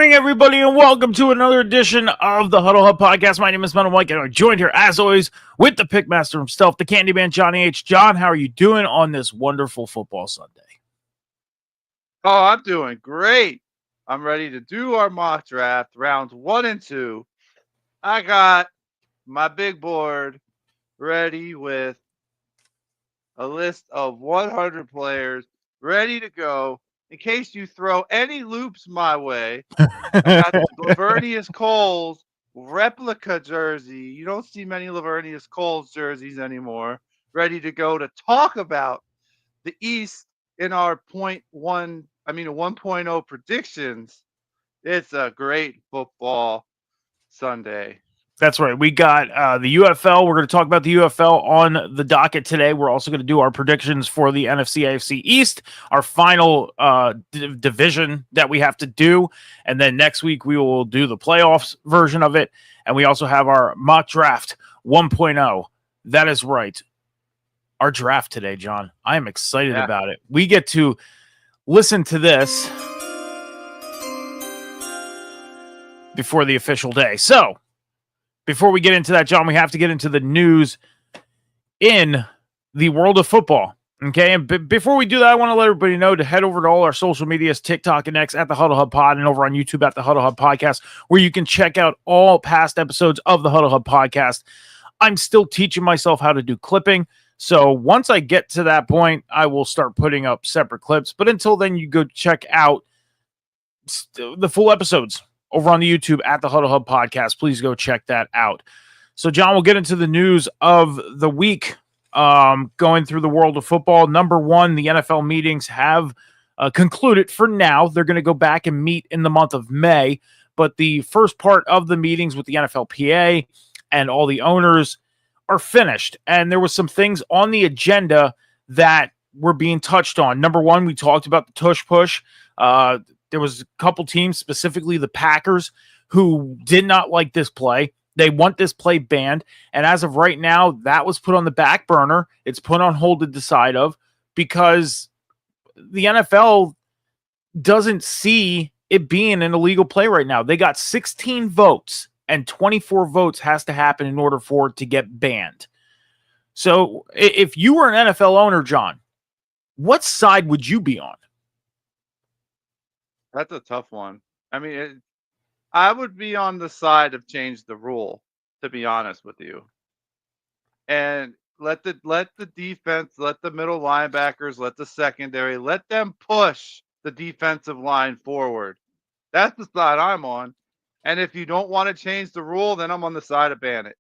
morning, everybody, and welcome to another edition of the Huddle Hub Podcast. My name is Metal Mike, and I'm joined here, as always, with the Pickmaster himself, the Candyman, Johnny H. John, how are you doing on this wonderful football Sunday? Oh, I'm doing great. I'm ready to do our mock draft, rounds 1 and 2. I got my big board ready with a list of 100 players ready to go. In case you throw any loops my way, I got the Lavernius Coles replica jersey. You don't see many Lavernius Coles jerseys anymore. Ready to go to talk about the East in our 1.0 predictions. It's a great football Sunday. That's right. We got the UFL. We're going to talk about the UFL on the docket today. We're also going to do our predictions for the NFC AFC East, our final division that we have to do. And then next week, we will do the playoffs version of it. And we also have our mock draft 1.0. That is right. Our draft today, John. I am excited about it. We get to listen to this before the official day. So, before we get into that, John, we have to get into the news in the world of football. Okay, and before we do that, I want to let everybody know to head over to all our social medias, TikTok and X at the Huddle Hub Pod, and over on YouTube at the Huddle Hub Podcast, where you can check out all past episodes of the Huddle Hub Podcast. I'm still teaching myself how to do clipping, so once I get to that point, I will start putting up separate clips. But until then, you go check out the full episodes over on the YouTube at the Huddle Hub Podcast. Please go check that out. So, John, we'll get into the news of the week. Going through the world of football. Number one, the NFL meetings have concluded for now. They're going to go back and meet in the month of May. But the first part of the meetings with the NFLPA and all the owners are finished. And there was some things on the agenda that were being touched on. Number one, we talked about the tush push. There was a couple teams, specifically the Packers, who did not like this play. They want this play banned. And as of right now, that was put on the back burner. It's put on hold to decide of because the NFL doesn't see it being an illegal play right now. They got 16 votes, and 24 votes has to happen in order for it to get banned. So if you were an NFL owner, John, what side would you be on? That's a tough one. I mean, I would be on the side of change the rule, to be honest with you, and let the defense, let the middle linebackers, let the secondary, let them push the defensive line forward. That's the side I'm on. And if you don't want to change the rule, then I'm on the side of ban it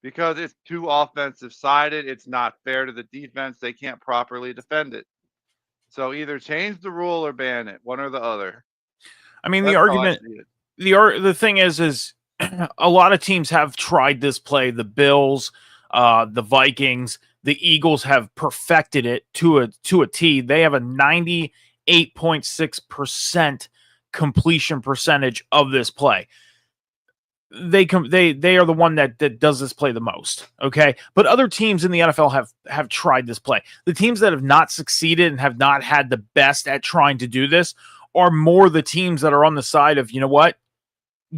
because it's too offensive sided. It's not fair to the defense. They can't properly defend it. So either change the rule or ban it, one or the other. I mean, the argument, the thing is a lot of teams have tried this play. The Bills, the Vikings, the Eagles have perfected it to a T. They have a 98.6% completion percentage of this play. They are the one that does this play the most, okay? But other teams in the NFL have tried this play. The teams that have not succeeded and have not had the best at trying to do this are more the teams that are on the side of, you know what?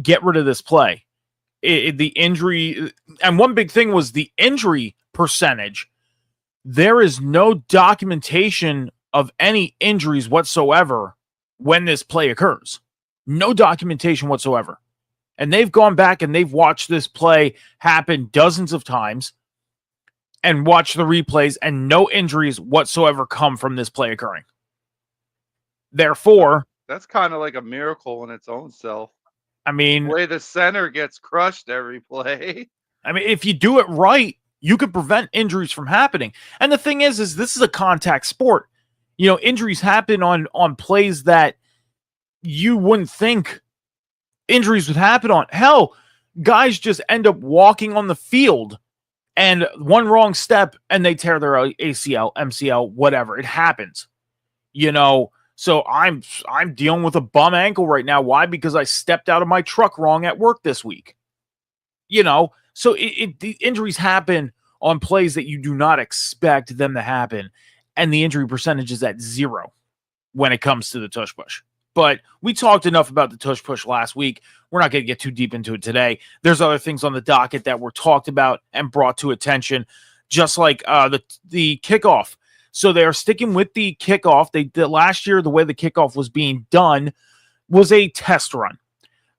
Get rid of this play. The injury, and one big thing was the injury percentage. There is no documentation of any injuries whatsoever when this play occurs. No documentation whatsoever. And they've gone back and they've watched this play happen dozens of times and watched the replays, and no injuries whatsoever come from this play occurring. Therefore, that's kind of like a miracle in its own self. I mean, the way the center gets crushed every play. I mean, if you do it right, you could prevent injuries from happening. And the thing is this is a contact sport. You know, injuries happen on plays that you wouldn't think injuries would happen on. Hell, guys just end up walking on the field and one wrong step and they tear their ACL, MCL, whatever. It happens. You know, so I'm dealing with a bum ankle right now. Why? Because I stepped out of my truck wrong at work this week. You know, so the injuries happen on plays that you do not expect them to happen. And the injury percentage is at 0 when it comes to the tush push. But we talked enough about the tush push last week. We're not going to get too deep into it today. There's other things on the docket that were talked about and brought to attention, just like the kickoff. So they are sticking with the kickoff. They did last year. The way the kickoff was being done was a test run.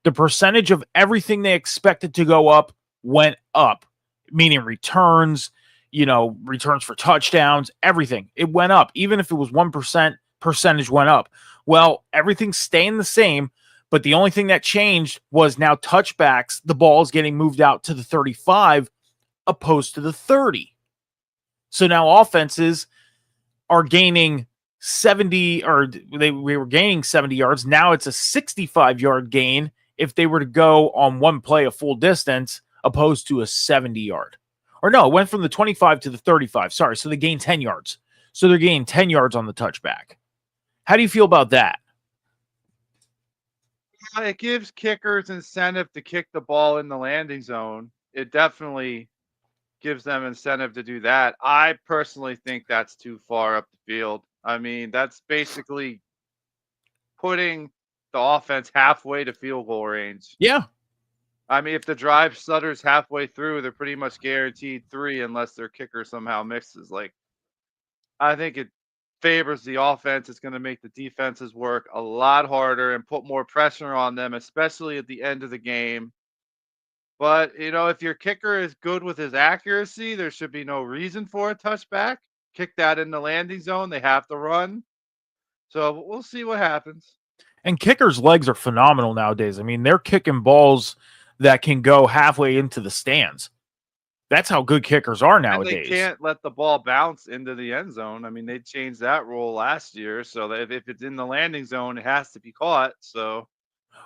The percentage of everything they expected to go up went up, meaning returns, returns for touchdowns, everything. It went up. Even if it was 1%, percentage went up. Well, everything's staying the same, but the only thing that changed was now touchbacks. The ball is getting moved out to the 35 opposed to the 30. So now offenses are gaining 70, or we were gaining 70 yards. Now it's a 65-yard gain if they were to go on one play a full distance opposed to a 70-yard. Or no, it went from the 25 to the 35. Sorry, so they gained 10 yards. So they're gaining 10 yards on the touchback. How do you feel about that? It gives kickers incentive to kick the ball in the landing zone. It definitely gives them incentive to do that. I personally think that's too far up the field. I mean, that's basically putting the offense halfway to field goal range. Yeah. I mean, if the drive stutters halfway through, they're pretty much guaranteed 3 unless their kicker somehow mixes. Like, I think it favors the offense. It's going to make the defenses work a lot harder and put more pressure on them, especially at the end of the game. But, if your kicker is good with his accuracy, there should be no reason for a touchback. Kick that in the landing zone. They have to run. So we'll see what happens. And kickers' legs are phenomenal nowadays. I mean, they're kicking balls that can go halfway into the stands. That's how good kickers are nowadays. And they can't let the ball bounce into the end zone. I mean, they changed that rule last year, so that if it's in the landing zone, it has to be caught. So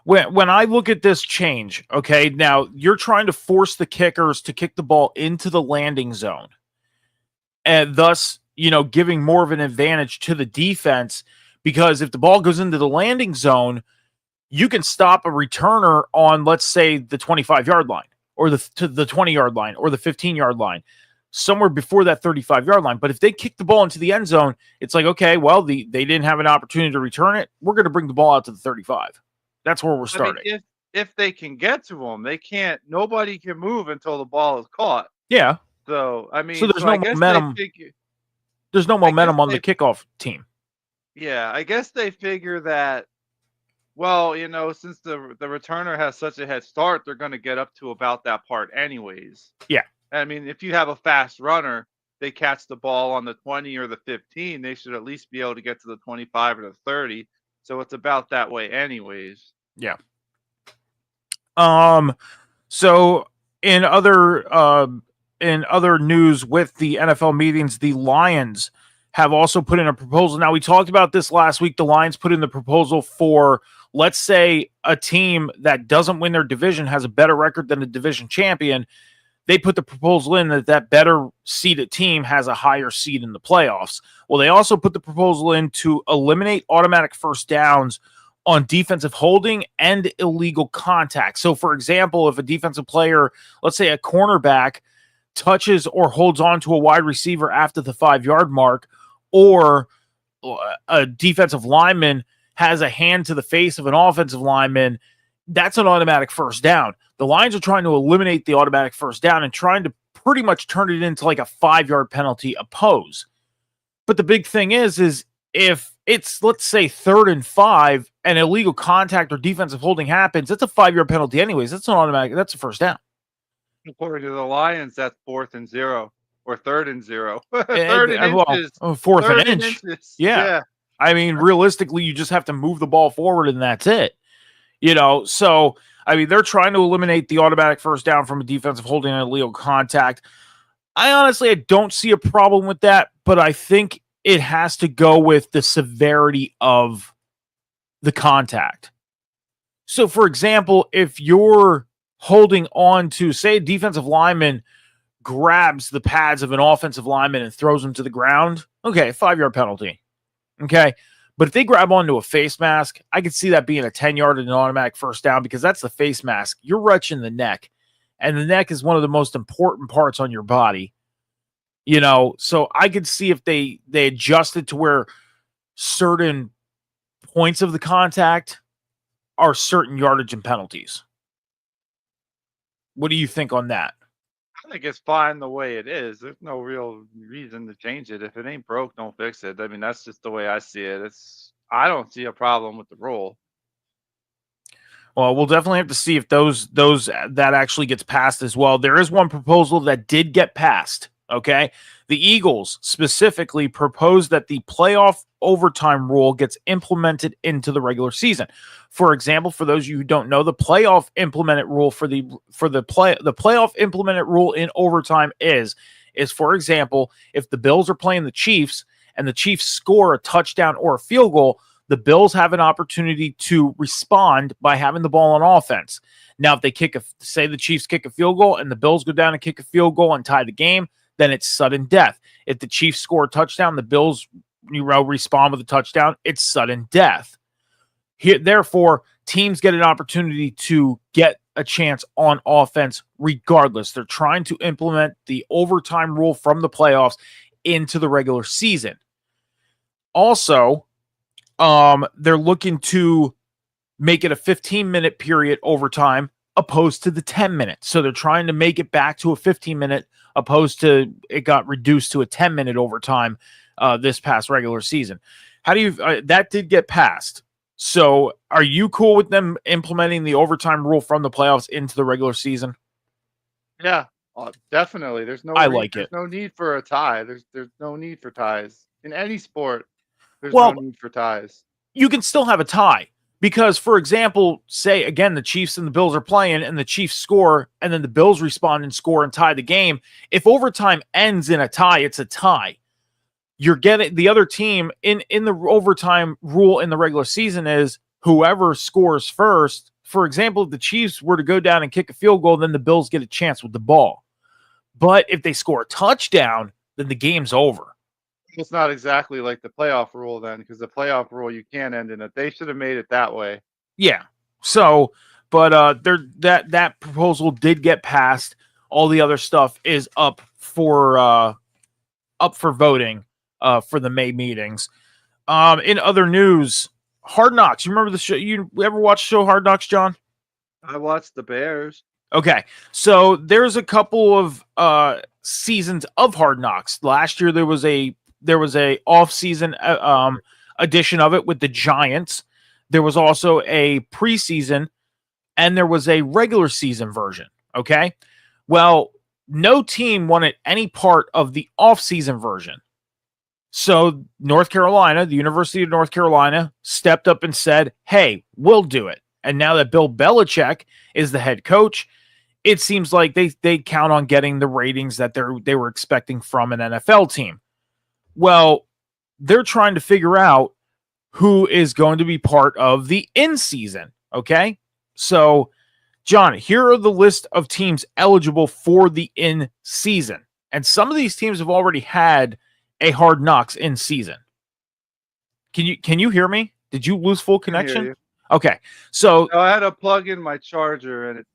when I look at this change, okay, now you're trying to force the kickers to kick the ball into the landing zone, and thus, giving more of an advantage to the defense, because if the ball goes into the landing zone, you can stop a returner on, let's say, the 25-yard line, or the 20-yard line, or the 15-yard line, somewhere before that 35-yard line. But if they kick the ball into the end zone, it's like, okay, well, they didn't have an opportunity to return it. We're going to bring the ball out to the 35. That's where we're starting. I mean, if they can get to them, they can't. Nobody can move until the ball is caught. Yeah. So I mean, so there's no momentum. There's no momentum on the kickoff team. Yeah, I guess they figure that. Well, since the returner has such a head start, they're going to get up to about that part anyways. Yeah. I mean, if you have a fast runner, they catch the ball on the 20 or the 15, they should at least be able to get to the 25 or the 30. So it's about that way anyways. Yeah. So in other news with the NFL meetings, the Lions have also put in a proposal. Now, we talked about this last week. The Lions put in the proposal for, let's say, a team that doesn't win their division has a better record than a division champion. They put the proposal in that better seeded team has a higher seed in the playoffs. Well, they also put the proposal in to eliminate automatic first downs on defensive holding and illegal contact. So, for example, if a defensive player, let's say a cornerback, touches or holds on to a wide receiver after the 5-yard mark, or a defensive lineman has a hand to the face of an offensive lineman, that's an automatic first down. The Lions are trying to eliminate the automatic first down and trying to pretty much turn it into like a 5-yard penalty oppose. But the big thing is if it's, let's say, 3rd and 5 and illegal contact or defensive holding happens, it's a 5-yard penalty anyways. That's an automatic. That's a first down. According to the Lions, that's 4th and 0 or 3rd and 0. 4th and inch. Yeah. I mean, realistically, you just have to move the ball forward and that's it. So, I mean, they're trying to eliminate the automatic first down from a defensive holding and illegal contact. I don't see a problem with that, but I think it has to go with the severity of the contact. So, for example, if you're holding on to, say, a defensive lineman grabs the pads of an offensive lineman and throws him to the ground, okay, 5-yard penalty. Okay. But if they grab onto a face mask, I could see that being a 10-yard and an automatic first down, because that's the face mask. You're wrenching the neck, and the neck is one of the most important parts on your body. So I could see if they adjust it to where certain points of the contact are certain yardage and penalties. What do you think on that? I think it's fine the way it is. There's no real reason to change it. If it ain't broke, don't fix it. I mean, that's just the way I see it. I don't see a problem with the rule. Well, we'll definitely have to see if those that actually gets passed as well. There is one proposal that did get passed. Okay, the Eagles specifically proposed that the playoff overtime rule gets implemented into the regular season. For example, for those of you who don't know, the playoff implemented rule the playoff implemented rule in overtime is for example, if the Bills are playing the Chiefs and the Chiefs score a touchdown or a field goal, the Bills have an opportunity to respond by having the ball on offense. Now, if they say the Chiefs kick a field goal and the Bills go down and kick a field goal and tie the game, then it's sudden death. If the Chiefs score a touchdown, the Bills respond with a touchdown, it's sudden death. Therefore, teams get an opportunity to get a chance on offense regardless. They're trying to implement the overtime rule from the playoffs into the regular season. Also, they're looking to make it a 15-minute period overtime opposed to the 10 minutes. So they're trying to make it back to a 15-minute opposed to it got reduced to a 10-minute overtime this past regular season. How do you that did get passed. So are you cool with them implementing the overtime rule from the playoffs into the regular season? Yeah, definitely. There's no need for a tie. There's no need for ties in any sport. There's no need for ties. You can still have a tie because, for example, say again, the Chiefs and the Bills are playing and the Chiefs score and then the Bills respond and score and tie the game. If overtime ends in a tie, it's a tie. You're getting the other team in the overtime rule in the regular season is whoever scores first. For example, if the Chiefs were to go down and kick a field goal, then the Bills get a chance with the ball. But if they score a touchdown, then the game's over. It's not exactly like the playoff rule then, because the playoff rule you can't end in it. They should have made it that way. Yeah. So, but that proposal did get passed. All the other stuff is up for voting for the May meetings. In other news, Hard Knocks. You remember the show? You ever watch the show Hard Knocks, John? I watched the Bears. Okay, so there's a couple of seasons of Hard Knocks. Last year there was a off-season edition of it with the Giants. There was also a preseason, and there was a regular season version. Okay, well, no team wanted any part of the off-season version. So North Carolina, the University of North Carolina, stepped up and said, hey, we'll do it. And now that Bill Belichick is the head coach, it seems like they count on getting the ratings that they were expecting from an NFL team. Well, they're trying to figure out who is going to be part of the in-season, okay? So, John, here are the list of teams eligible for the in-season. And some of these teams have already had a Hard Knocks in-season. Can you hear me? Did you lose full connection? Okay. So I had to plug in my charger and it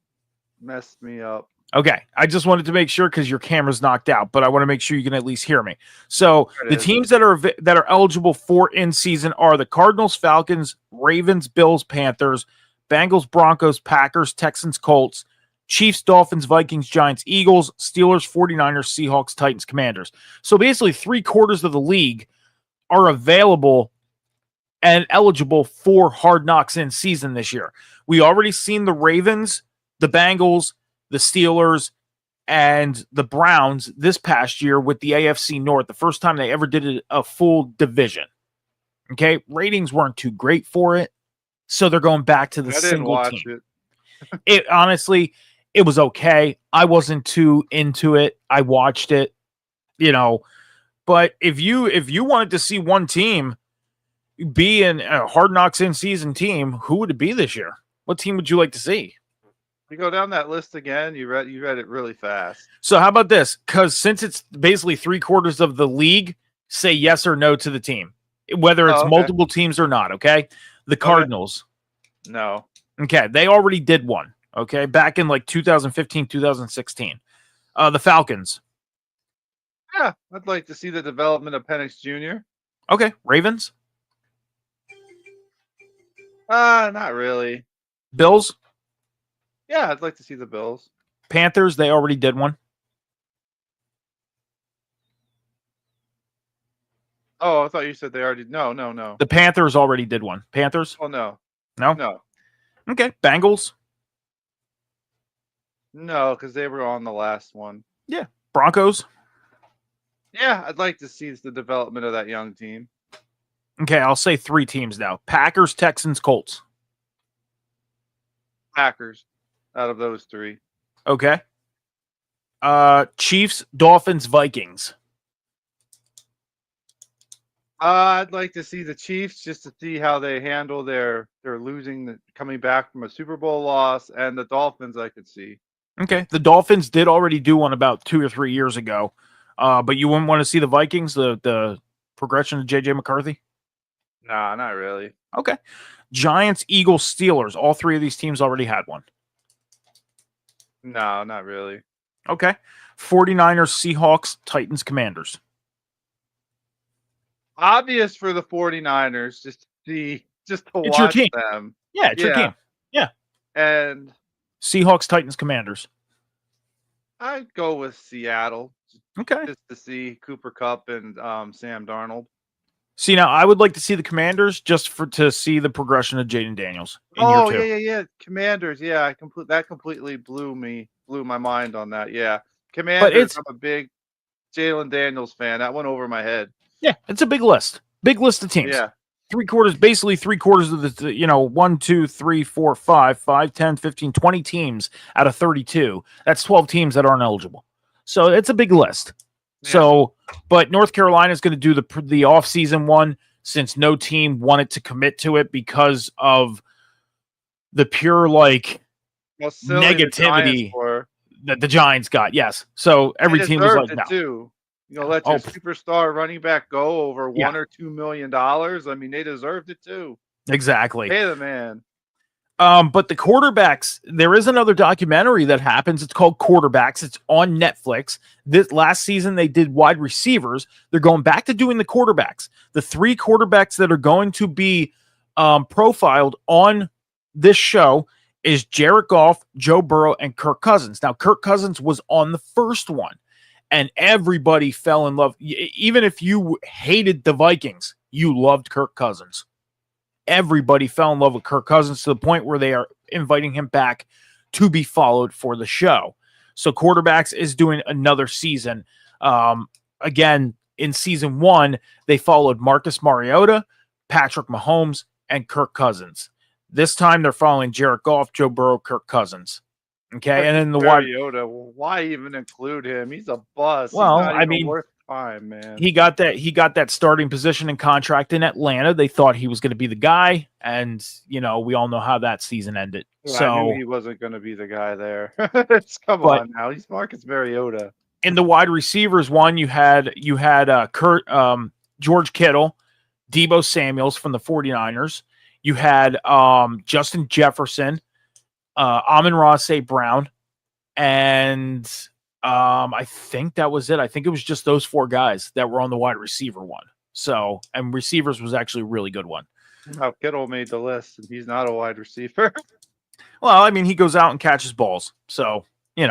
messed me up. Okay. I just wanted to make sure because your camera's knocked out, but I want to make sure you can at least hear me. So the teams that are eligible for in-season are the Cardinals, Falcons, Ravens, Bills, Panthers, Bengals, Broncos, Packers, Texans, Colts, Chiefs, Dolphins, Vikings, Giants, Eagles, Steelers, 49ers, Seahawks, Titans, Commanders. So basically 3/4 of the league are available and eligible for Hard Knocks in season this year. We already seen the Ravens, the Bengals, the Steelers, and the Browns this past year with the AFC North, the first time they ever did a full division. Okay, ratings weren't too great for it, so they're going back to the single team. It honestly, it was okay. I wasn't too into it. I watched it, but if you wanted to see one team be in a Hard Knocks in season team, who would it be this year? What team would you like to see? You go down that list again. You read it really fast. So how about this? Because since it's basically 3/4 of the league, say yes or no to the team, whether it's multiple teams or not. Okay, the Cardinals. No. Okay, they already did one. Okay, back in like 2015, 2016. The Falcons. Yeah, I'd like to see the development of Penix Jr. Okay, Ravens. Not really. Bills, Yeah, I'd like to see the Bills. Panthers, they already did one. Oh, I thought you said they already. No, no, no. The Panthers already did one. Panthers? Oh no, No? no, Okay. Bengals? no, because they were on the last one. Yeah. Broncos? Yeah, I'd like to see the development of that young team. Okay, I'll say 3 teams now. Packers, Texans, Colts. Packers, out of those 3. Okay. Chiefs, Dolphins, Vikings. I'd like to see the Chiefs just to see how they handle their losing, coming back from a Super Bowl loss, and the Dolphins I could see. Okay. The Dolphins did already do one about 2 or 3 years ago. But you wouldn't want to see the Vikings, the progression of JJ McCarthy? Nah, not really. Okay. Giants, Eagles, Steelers. All 3 of these teams already had one. No, not really. Okay. 49ers, Seahawks, Titans, Commanders. Obvious for the 49ers, just to It's your watch team. them. Yeah, it's your team. Yeah. And Seahawks, Titans, Commanders. I'd go with Seattle Okay. just to see Cooper Kupp and Sam Darnold. See, now I would like to see the Commanders just to see the progression of Jaden Daniels in Oh year 2. yeah. Commanders, yeah. That completely blew my mind on that. Yeah, Commanders. I'm a big Jalen Daniels fan. That went over my head. Yeah, it's a big list. Big list of teams. Yeah. Basically 3/4 of the 1, 2, 3, 4, 5, 10, 15, 20 teams out of 32. That's 12 teams that aren't eligible. So it's a big list. Yeah. So, but North Carolina is going to do the off-season one since no team wanted to commit to it because of the pure negativity that the Giants got. Yes. So every team was like, no. Too. Let your superstar running back go over $1 or $2 million. I mean, they deserved it too. Exactly. Hey, the man. But the quarterbacks, there is another documentary that happens. It's called Quarterbacks. It's on Netflix. This last season they did wide receivers. They're going back to doing the quarterbacks. The 3 quarterbacks that are going to be profiled on this show is Jared Goff, Joe Burrow, and Kirk Cousins. Now, Kirk Cousins was on the first one, and everybody fell in love. Even if you hated the Vikings, you loved Kirk Cousins. Everybody fell in love with Kirk Cousins to the point where they are inviting him back to be followed for the show. So Quarterbacks is doing another season. Again, in season 1, they followed Marcus Mariota, Patrick Mahomes, and Kirk Cousins. This time they're following Jared Goff, Joe Burrow, Kirk Cousins. Okay, and then the Mariota, why even include him? He's a bust. Well, He's not even I mean, worth time, man. He got that starting position and contract in Atlanta. They thought he was going to be the guy, and we all know how that season ended. Well, so I knew he wasn't going to be the guy there. Come on now, he's Marcus Mariota. In the wide receivers one, you had George Kittle, Deebo Samuels from the 49ers. You had Justin Jefferson, Amon-Ra St. Brown, and I think that was it. I think it was just those 4 guys that were on the wide receiver one. So, and receivers was actually a really good one. Now Kittle made the list, and he's not a wide receiver. Well, I mean, he goes out and catches balls. So, in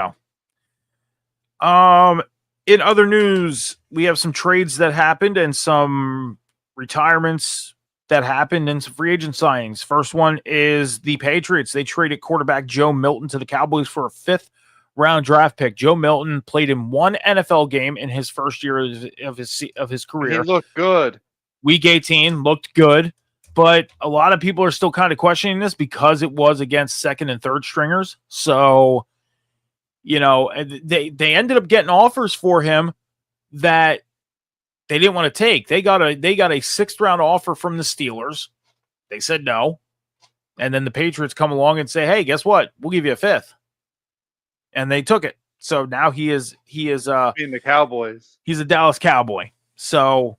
other news, we have some trades that happened and some retirements that happened and some free agent signings. First one is the Patriots. They traded quarterback Joe Milton to the Cowboys for a 5th-round draft pick. Joe Milton played in 1 NFL game in his first year of his career. He looked good. Week 18 looked good, but a lot of people are still kind of questioning this because it was against 2nd and 3rd stringers. So, they ended up getting offers for him that they didn't want to take. They got a 6th-round offer from the Steelers. They said no. And then the Patriots come along and say, hey, guess what? We'll give you a 5th. And they took it. So now he is being the Cowboys. He's a Dallas Cowboy. So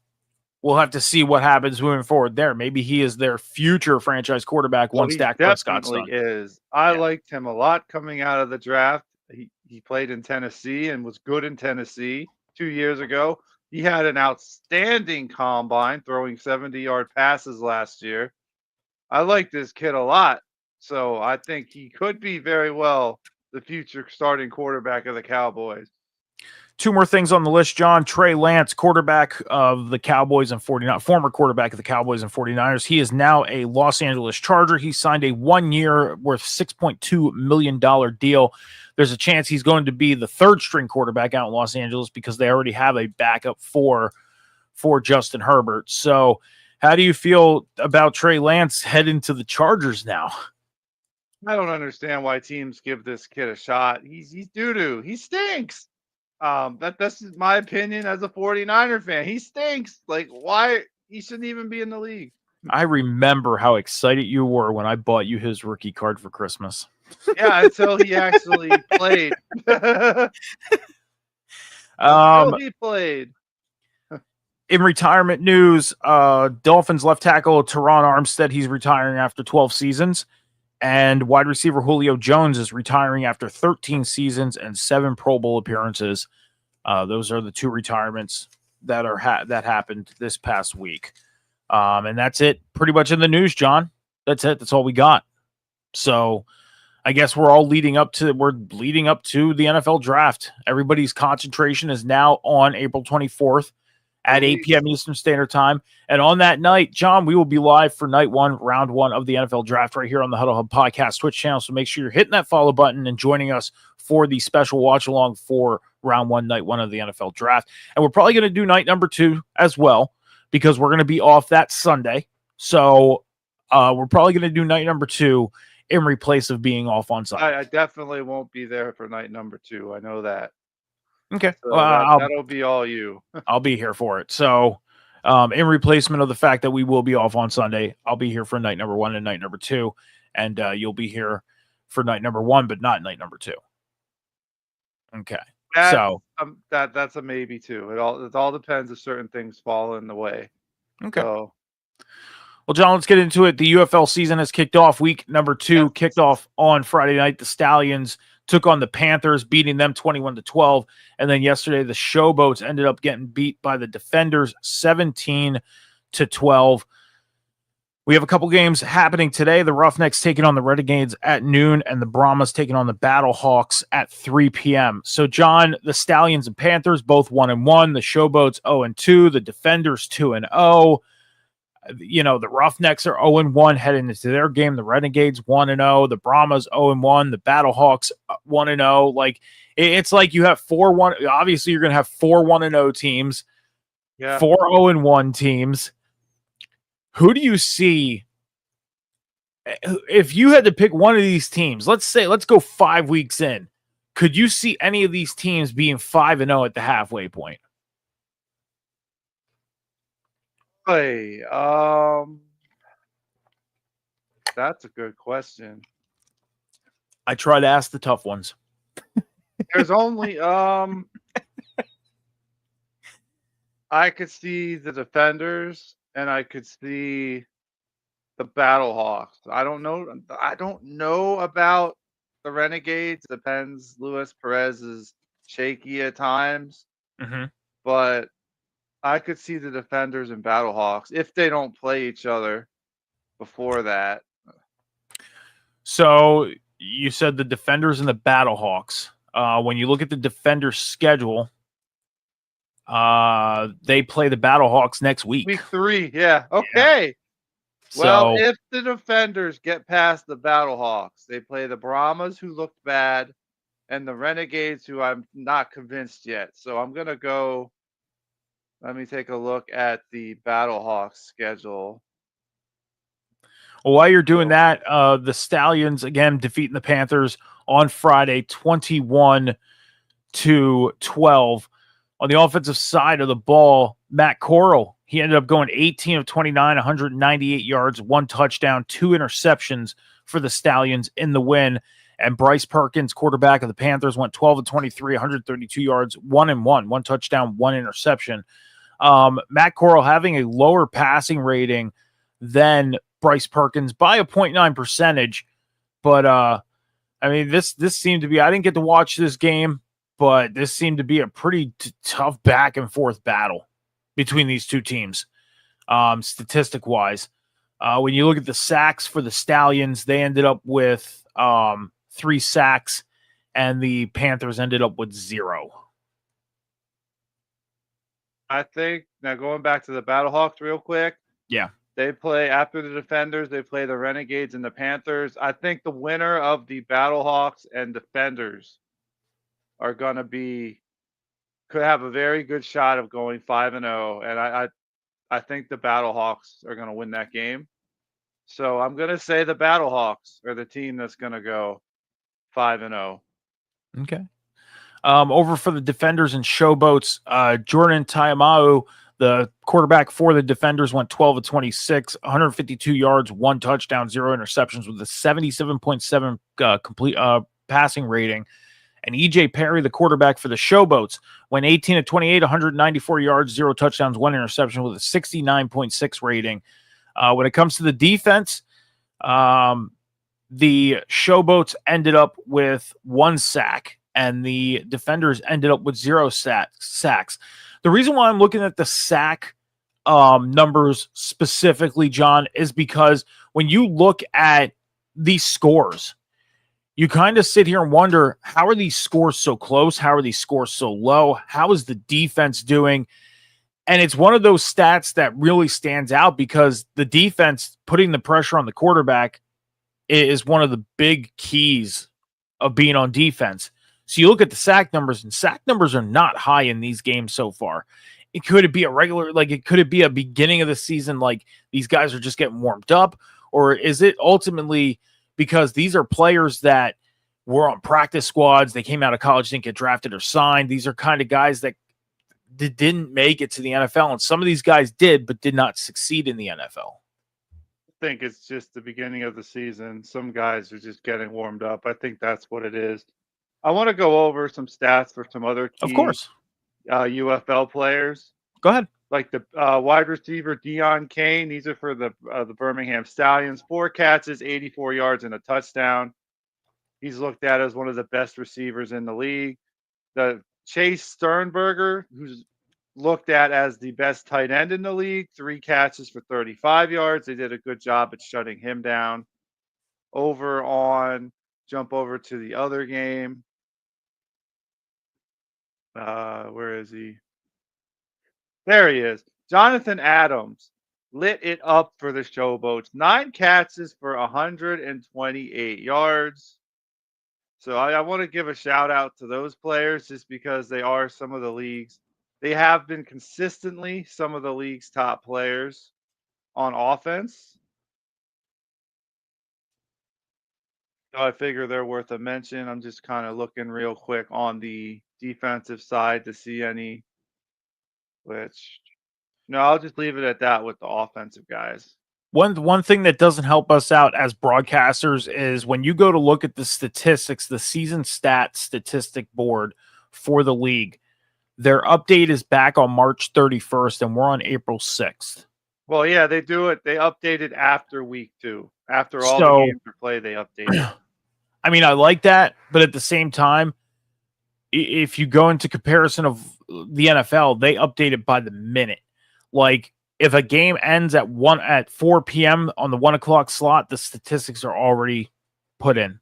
we'll have to see what happens moving forward there. Maybe he is their future franchise quarterback once Dak Prescott's done. I liked him a lot coming out of the draft. He played in Tennessee and was good in Tennessee 2 years ago. He had an outstanding combine, throwing 70-yard passes last year. I like this kid a lot. So I think he could be very well the future starting quarterback of the Cowboys. Two more things on the list, John. Trey Lance, quarterback of the Cowboys and 49, former quarterback of the Cowboys and 49ers. He is now a Los Angeles Charger. He signed a 1 year worth $6.2 million deal. There's a chance he's going to be the third string quarterback out in Los Angeles because they already have a backup for Justin Herbert. So how do you feel about Trey Lance heading to the Chargers now? I don't understand why teams give this kid a shot. He's doo-doo. He stinks. That's my opinion as a 49er fan. He stinks. Like, why he shouldn't even be in the league. I remember how excited you were when I bought you his rookie card for Christmas. Yeah, until he actually played. Until he played. In retirement news, Dolphins left tackle Teron Armstead, he's retiring after 12 seasons. And wide receiver Julio Jones is retiring after 13 seasons and 7 Pro Bowl appearances. Those are the two retirements that are that happened this past week. And that's it pretty much in the news, John. That's it. That's all we got. So I guess we're leading up to the NFL draft. Everybody's concentration is now on April 24th at 8 p.m. Eastern Standard Time. And on that night, John, we will be live for night one, round one of the NFL draft right here on the Huddle Hub Podcast Twitch channel. So make sure you're hitting that follow button and joining us for the special watch along for round one, night one of the NFL draft. And we're probably going to do night number 2 as well because we're going to be off that Sunday. So we're probably going to do night number 2 in replace of being off on Sunday. I definitely won't be there for night number 2. I know that. Okay. So that'll be all you. I'll be here for it. So in replacement of the fact that we will be off on Sunday, I'll be here for night number 1 and night number 2. And you'll be here for night number 1, but not night number 2. Okay. That's a maybe too. It all depends if certain things fall in the way. Okay. So, well, John, let's get into it. The UFL season has kicked off. Week number 2 kicked off on Friday night. The Stallions took on the Panthers, beating them 21-12. And then yesterday, the Showboats ended up getting beat by the Defenders 17-12. We have a couple games happening today. The Roughnecks taking on the Renegades at noon, and the Brahmas taking on the Battlehawks at 3 p.m. So, John, the Stallions and Panthers both 1-1. The Showboats 0-2. The Defenders 2-0. You know, the Roughnecks are 0-1 heading into their game. The Renegades 1-0. The Brahmas 0-1. The Battlehawks 1-0. Like, it's like you have 4-1. Obviously, you're going to have 4 1-0 teams, 4 0-1 teams. Who do you see if you had to pick one of these teams? Let's go 5 weeks in. Could you see any of these teams being 5-0 at the halfway point? Hey, that's a good question. I try to ask the tough ones. There's only I could see the Defenders and I could see the Battlehawks. I don't know about the Renegades. Depends. Luis Perez is shaky at times, but I could see the Defenders and Battlehawks if they don't play each other before that. So you said the Defenders and the Battlehawks. When you look at the Defenders' schedule, they play the Battlehawks next week. Week 3, yeah. Okay. Yeah. Well, if the Defenders get past the Battlehawks, they play the Brahmas, who looked bad, and the Renegades, who I'm not convinced yet. So I'm going to go. Let me take a look at the Battlehawks schedule. Well, while you're doing that, the Stallions, again, defeating the Panthers on Friday, 21-12. On the offensive side of the ball, Matt Corral, he ended up going 18 of 29, 198 yards, 1 touchdown, 2 interceptions for the Stallions in the win. And Bryce Perkins, quarterback of the Panthers, went 12 of 23, 132 yards, 1 touchdown, 1 interception. Matt Corral having a lower passing rating than Bryce Perkins by a 0.9 percentage. But, I mean, this seemed to be, I didn't get to watch this game, but this seemed to be a pretty tough back and forth battle between these two teams, statistic wise. When you look at the sacks for the Stallions, they ended up with 3 sacks, and the Panthers ended up with 0. I think now going back to the Battlehawks real quick. Yeah. They play after the Defenders. They play the Renegades and the Panthers. I think the winner of the Battlehawks and Defenders are going to could have a very good shot of going 5-0. And I think the Battlehawks are going to win that game. So I'm going to say the Battlehawks are the team that's going to go 5-0. Okay. Over for the Defenders and Showboats, Jordan Taimau, the quarterback for the Defenders, went 12 of 26, 152 yards, 1 touchdown, 0 interceptions with a 77.7 complete passing rating. And EJ Perry, the quarterback for the Showboats, went 18 of 28, 194 yards, 0 touchdowns, 1 interception with a 69.6 rating. When it comes to the defense, the Showboats ended up with 1 sack, and the Defenders ended up with 0 sacks. The reason why I'm looking at the sack numbers specifically, John, is because when you look at these scores, you kind of sit here and wonder, how are these scores so close? How are these scores so low? How is the defense doing? And it's one of those stats that really stands out because the defense putting the pressure on the quarterback is one of the big keys of being on defense. So you look at the sack numbers, and sack numbers are not high in these games so far. Could it be a regular, could it be a beginning of the season, like these guys are just getting warmed up? Or is it ultimately because these are players that were on practice squads, they came out of college, didn't get drafted or signed? These are kind of guys that didn't make it to the NFL, and some of these guys did, but did not succeed in the NFL. I think it's just the beginning of the season. Some guys are just getting warmed up. I think that's what it is. I want to go over some stats for some other key, Of course, UFL players. Go ahead. Like the wide receiver Deion Kane. These are for the Birmingham Stallions. 4 catches, 84 yards, and a touchdown. He's looked at as one of the best receivers in the league. The Chase Sternberger, who's looked at as the best tight end in the league, 3 catches for 35 yards. They did a good job at shutting him down. Jump over to the other game. Where is he? There he is. Jonathan Adams lit it up for the Showboats. 9 catches for 128 yards. So I want to give a shout out to those players just because they are some of the leagues. They have been consistently some of the league's top players on offense. So I figure they're worth a mention. I'm just kind of looking real quick on the defensive side to see any, no, I'll just leave it at that with the offensive guys. One thing that doesn't help us out as broadcasters is when you go to look at the statistics, the season stat statistic board for the league, their update is back on March 31st, and we're on April 6th. Well, yeah, they do it. They update it after week 2. After all the games are played, they update it. I mean, I like that, but at the same time, if you go into comparison of the NFL, they update it by the minute. Like, if a game ends at 4 p.m. on the 1 o'clock slot, the statistics are already put in.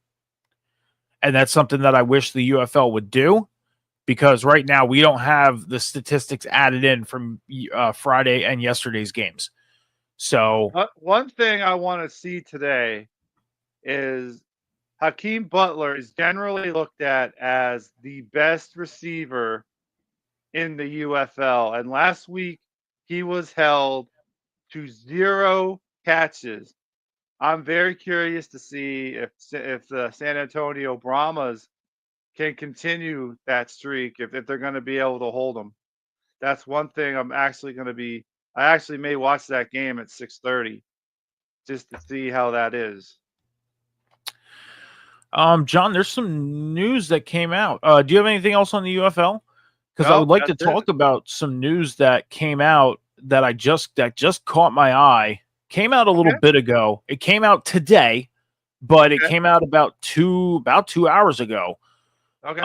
And that's something that I wish the UFL would do, because right now we don't have the statistics added in from Friday and yesterday's games. So one thing I want to see today is Hakeem Butler is generally looked at as the best receiver in the UFL. And last week, he was held to 0 catches. I'm very curious to see if the San Antonio Brahmas can continue that streak, if they're going to be able to hold them. That's one thing I'm actually going to be. I actually may watch that game at 6:30 just to see how that is. John, there's some news that came out. Do you have anything else on the UFL? Because I would like to talk about some news that came out that just caught my eye. Came out a little bit ago. It came out today, but it came out about 2 hours ago. Okay.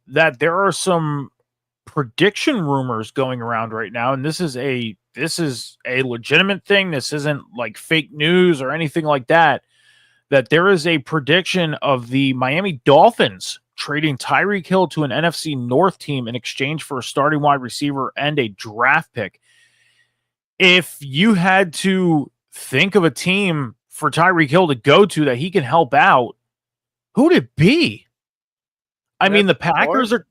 That there are some prediction rumors going around right now, and this is a this is a legitimate thing. This isn't like fake news or anything like that. That there is a prediction of the Miami Dolphins trading Tyreek Hill to an NFC North team in exchange for a starting wide receiver and a draft pick. If you had to think of a team for Tyreek Hill to go to that he can help out, who would it be? I mean, the Packers are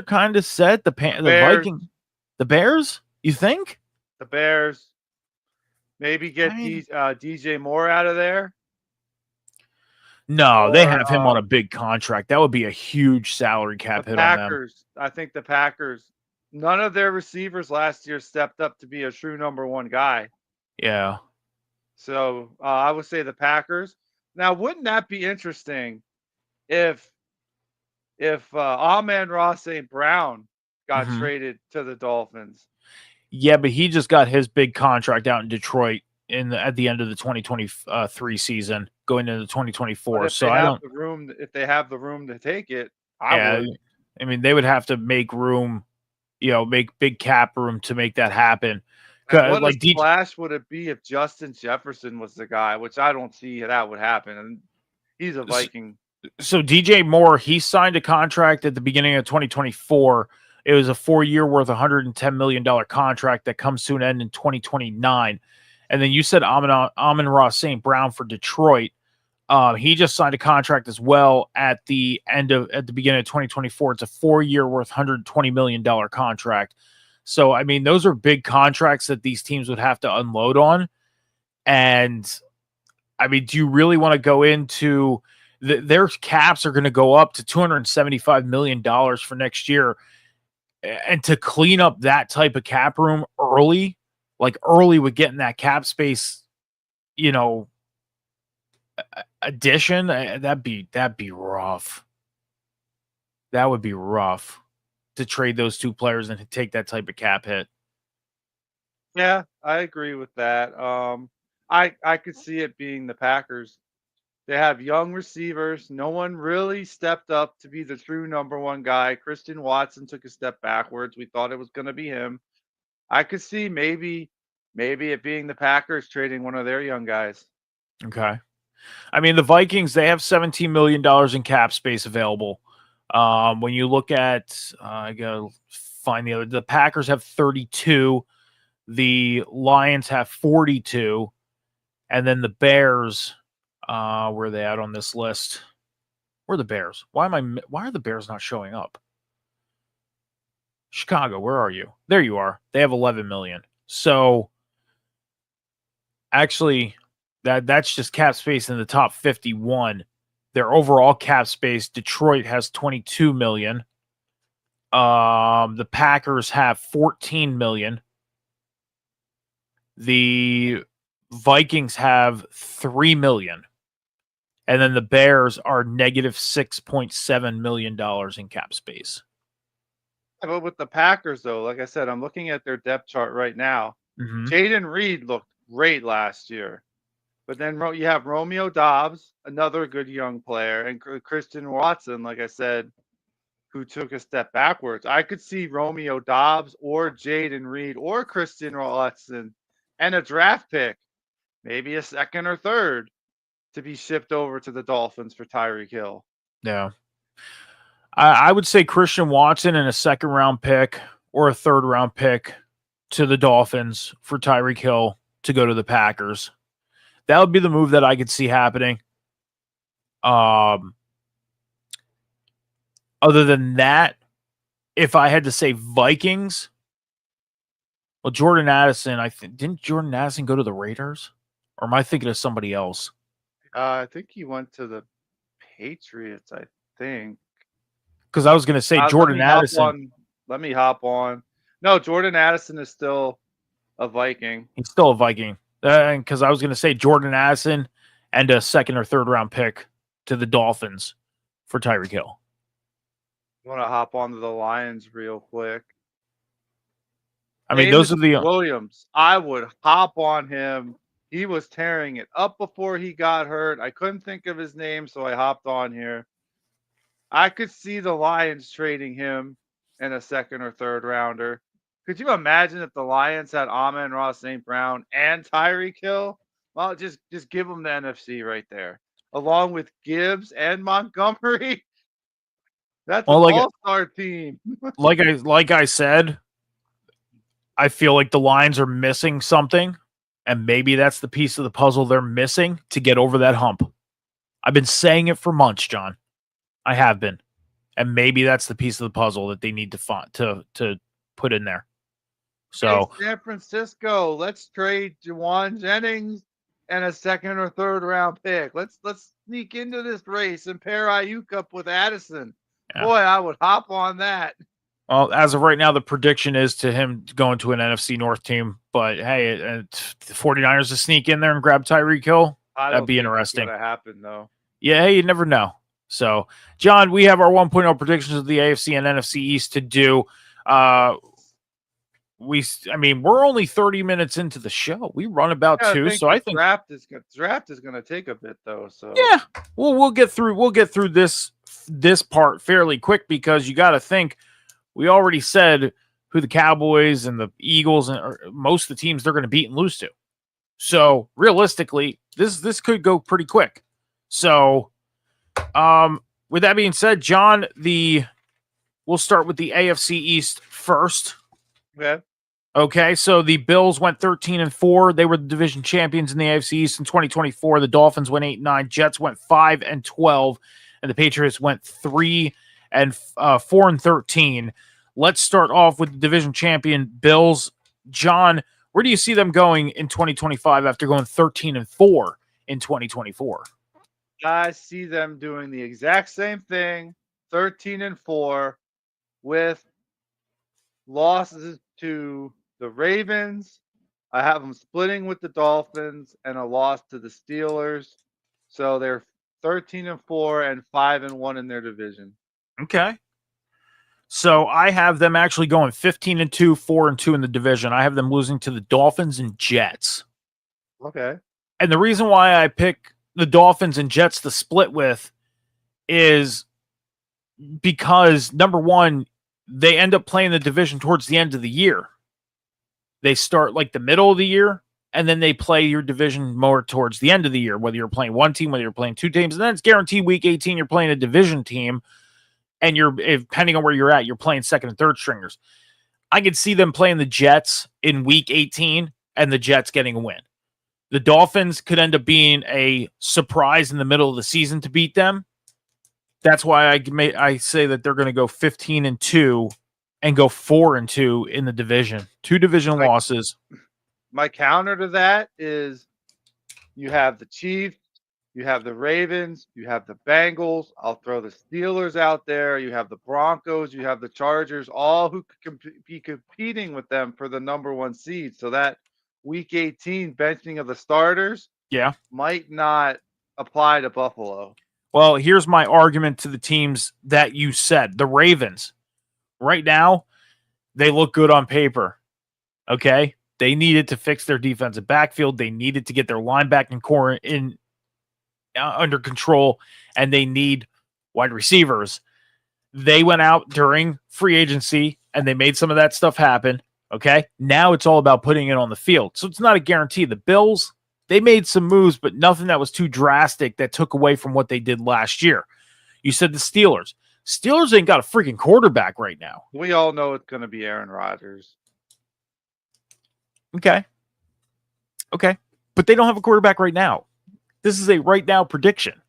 kind of set. The Viking, the Bears. You think the Bears? Maybe get DJ Moore out of there. No, they have him on a big contract. That would be a huge salary cap hit on them. I think the Packers. None of their receivers last year stepped up to be a true number one guy. Yeah. So I would say the Packers. Now, wouldn't that be interesting if Amon-Ra St. Brown got traded to the Dolphins? Yeah, but he just got his big contract out in Detroit at the end of the 2023 season, going into 2024. So I don't. If they have the room to take it, I mean, they would have to make room, make big cap room to make that happen. What like a splash would it be if Justin Jefferson was the guy? Which I don't see that would happen. And he's a Viking. So DJ Moore, he signed a contract at the beginning of 2024. It was a 4-year worth $110 million contract that comes to an end in 2029. And then you said Amon-Ra St. Brown for Detroit. He just signed a contract as well at the beginning of 2024. It's a 4-year worth $120 million contract. So, I mean, those are big contracts that these teams would have to unload on. And, I mean, do you really want to go into their caps are going to go up to $275 million for next year. And to clean up that type of cap room early with getting that cap space, addition, that'd be rough. That would be rough to trade those two players and take that type of cap hit. Yeah, I agree with that. I could see it being the Packers. They have young receivers. No one really stepped up to be the true number one guy. Christian Watson took a step backwards. We thought it was going to be him. I could see maybe it being the Packers trading one of their young guys. Okay. I mean, the Vikings, they have $17 million in cap space available. When you look at, I gotta find the Packers have 32, the Lions have 42, and then the Bears, where are they at on this list? Where are the Bears? Why are the Bears not showing up? Chicago, where are you? There you are. They have 11 million. So actually, that's just cap space in the top 51. Their overall cap space, Detroit has 22 million. The Packers have 14 million. The Vikings have 3 million. And then the Bears are negative $6.7 million in cap space. But with the Packers, though, like I said, I'm looking at their depth chart right now. Jaden Reed looked great last year. But then you have Romeo Doubs, another good young player, and Christian Watson, like I said, who took a step backwards. I could see Romeo Doubs or Jaden Reed or Christian Watson and a draft pick, maybe a second or third, to be shipped over to the Dolphins for Tyreek Hill. Yeah. I would say Christian Watson and a second-round pick or a third-round pick to the Dolphins for Tyreek Hill to go to the Packers. That would be the move that I could see happening. Other than that, if I had to say Vikings, well, Jordan Addison, didn't Jordan Addison go to the Raiders? Or am I thinking of somebody else? I think he went to the Patriots, I think. Because I was going to say Jordan Addison. Let me hop on. No, Jordan Addison is still a Viking. He's still a Viking. Because I was going to say Jordan Addison and a second or third round pick to the Dolphins for Tyreek Hill. You want to hop onto the Lions real quick? I mean, those are the Williams. I would hop on him. He was tearing it up before he got hurt. I couldn't think of his name, so I hopped on here. I could see the Lions trading him in a second or third rounder Could you imagine if the Lions had Amon-Ra St. Brown and Tyreek Hill? Well, just give them the NFC right there, along with Gibbs and Montgomery. That's Well, an all-star team. like I said, I feel like the Lions are missing something, and maybe that's the piece of the puzzle they're missing to get over that hump. I've been saying it for months, John. I have been, and maybe that's the piece of the puzzle that they need to find to put in there. So, hey, San Francisco, let's trade Juwan Jennings and a second or third round pick. Let's sneak into this race and pair Ayuk up with Addison. yeah. Boy, I would hop on that. Well, as of right now, the prediction is to him going to an NFC North team. But hey, the 49ers to sneak in there and grab Tyreek Hill, that'd be interesting. That'd happen, though. Yeah, hey, you never know. So, John, we have our 1.0 predictions of the AFC and NFC East to do. We're only 30 minutes into the show. We run about 2, so I think draft is going to take a bit, though. So yeah, we'll get through this part fairly quick, because you got to think we already said who the Cowboys and the Eagles and most of the teams they're going to beat and lose to. So realistically, this could go pretty quick. So, with that being said, John, we'll start with the AFC East first. Okay, so the Bills went 13-4. They were the division champions in the AFC East in 2024. The Dolphins went 8-9. Jets went 5-12, and the Patriots went 4-13. Let's start off with the division champion Bills. John, where do you see them going in 2025 after going 13-4 in 2024? I see them doing the exact same thing, 13-4, with losses to the Ravens. I have them splitting with the Dolphins and a loss to the Steelers. So they're 13-4 and 5-1 in their division. Okay. So I have them actually going 15-2, 4-2 in the division. I have them losing to the Dolphins and Jets. Okay. And the reason why I pick the Dolphins and Jets to split with is because, number one, they end up playing the division towards the end of the year. They start like the middle of the year, and then they play your division more towards the end of the year, whether you're playing one team, whether you're playing two teams. And then it's guaranteed week 18, you're playing a division team, and depending on where you're at, you're playing second and third stringers. I could see them playing the Jets in week 18 and the Jets getting a win. The Dolphins could end up being a surprise in the middle of the season to beat them. That's why I say that they're going to go 15-2 and go 4-2 in the division. 2 division losses. My counter to that is you have the Chiefs, you have the Ravens, you have the Bengals. I'll throw the Steelers out there. You have the Broncos, you have the Chargers, all who could be competing with them for the number 1 seed. So that week 18 benching of the starters might not apply to Buffalo. Well, here's my argument to the teams that you said. The Ravens, right now, they look good on paper. Okay? They needed to fix their defensive backfield. They needed to get their linebacking core under control, and they need wide receivers. They went out during free agency, and they made some of that stuff happen. Okay? Now it's all about putting it on the field. So it's not a guarantee. The Bills, they made some moves, but nothing that was too drastic that took away from what they did last year. You said the Steelers. Steelers ain't got a freaking quarterback right now. We all know it's going to be Aaron Rodgers. Okay. But they don't have a quarterback right now. This is a right now prediction.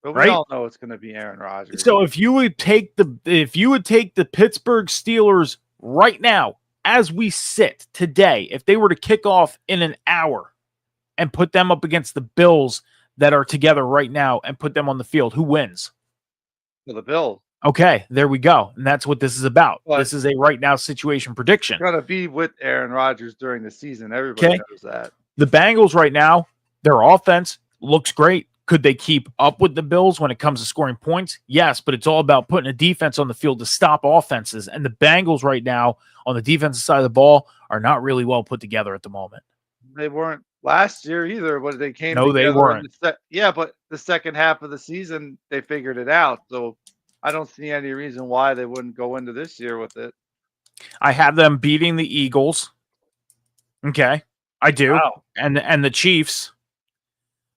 But we all know it's going to be Aaron Rodgers. So if you would take the Pittsburgh Steelers right now, as we sit today, if they were to kick off in an hour and put them up against the Bills that are together right now and put them on the field, who wins? The Bills. Okay, there we go. And that's what this is about. But this is a right now situation prediction. Got to be with Aaron Rodgers during the season. Everybody knows that. The Bengals right now, their offense looks great. Could they keep up with the Bills when it comes to scoring points? Yes, but it's all about putting a defense on the field to stop offenses. And the Bengals right now on the defensive side of the ball are not really well put together at the moment. They weren't last year either, but they came. No, they weren't. But the second half of the season, they figured it out. So I don't see any reason why they wouldn't go into this year with it. I have them beating the Eagles. Okay, I do, Wow. and the Chiefs.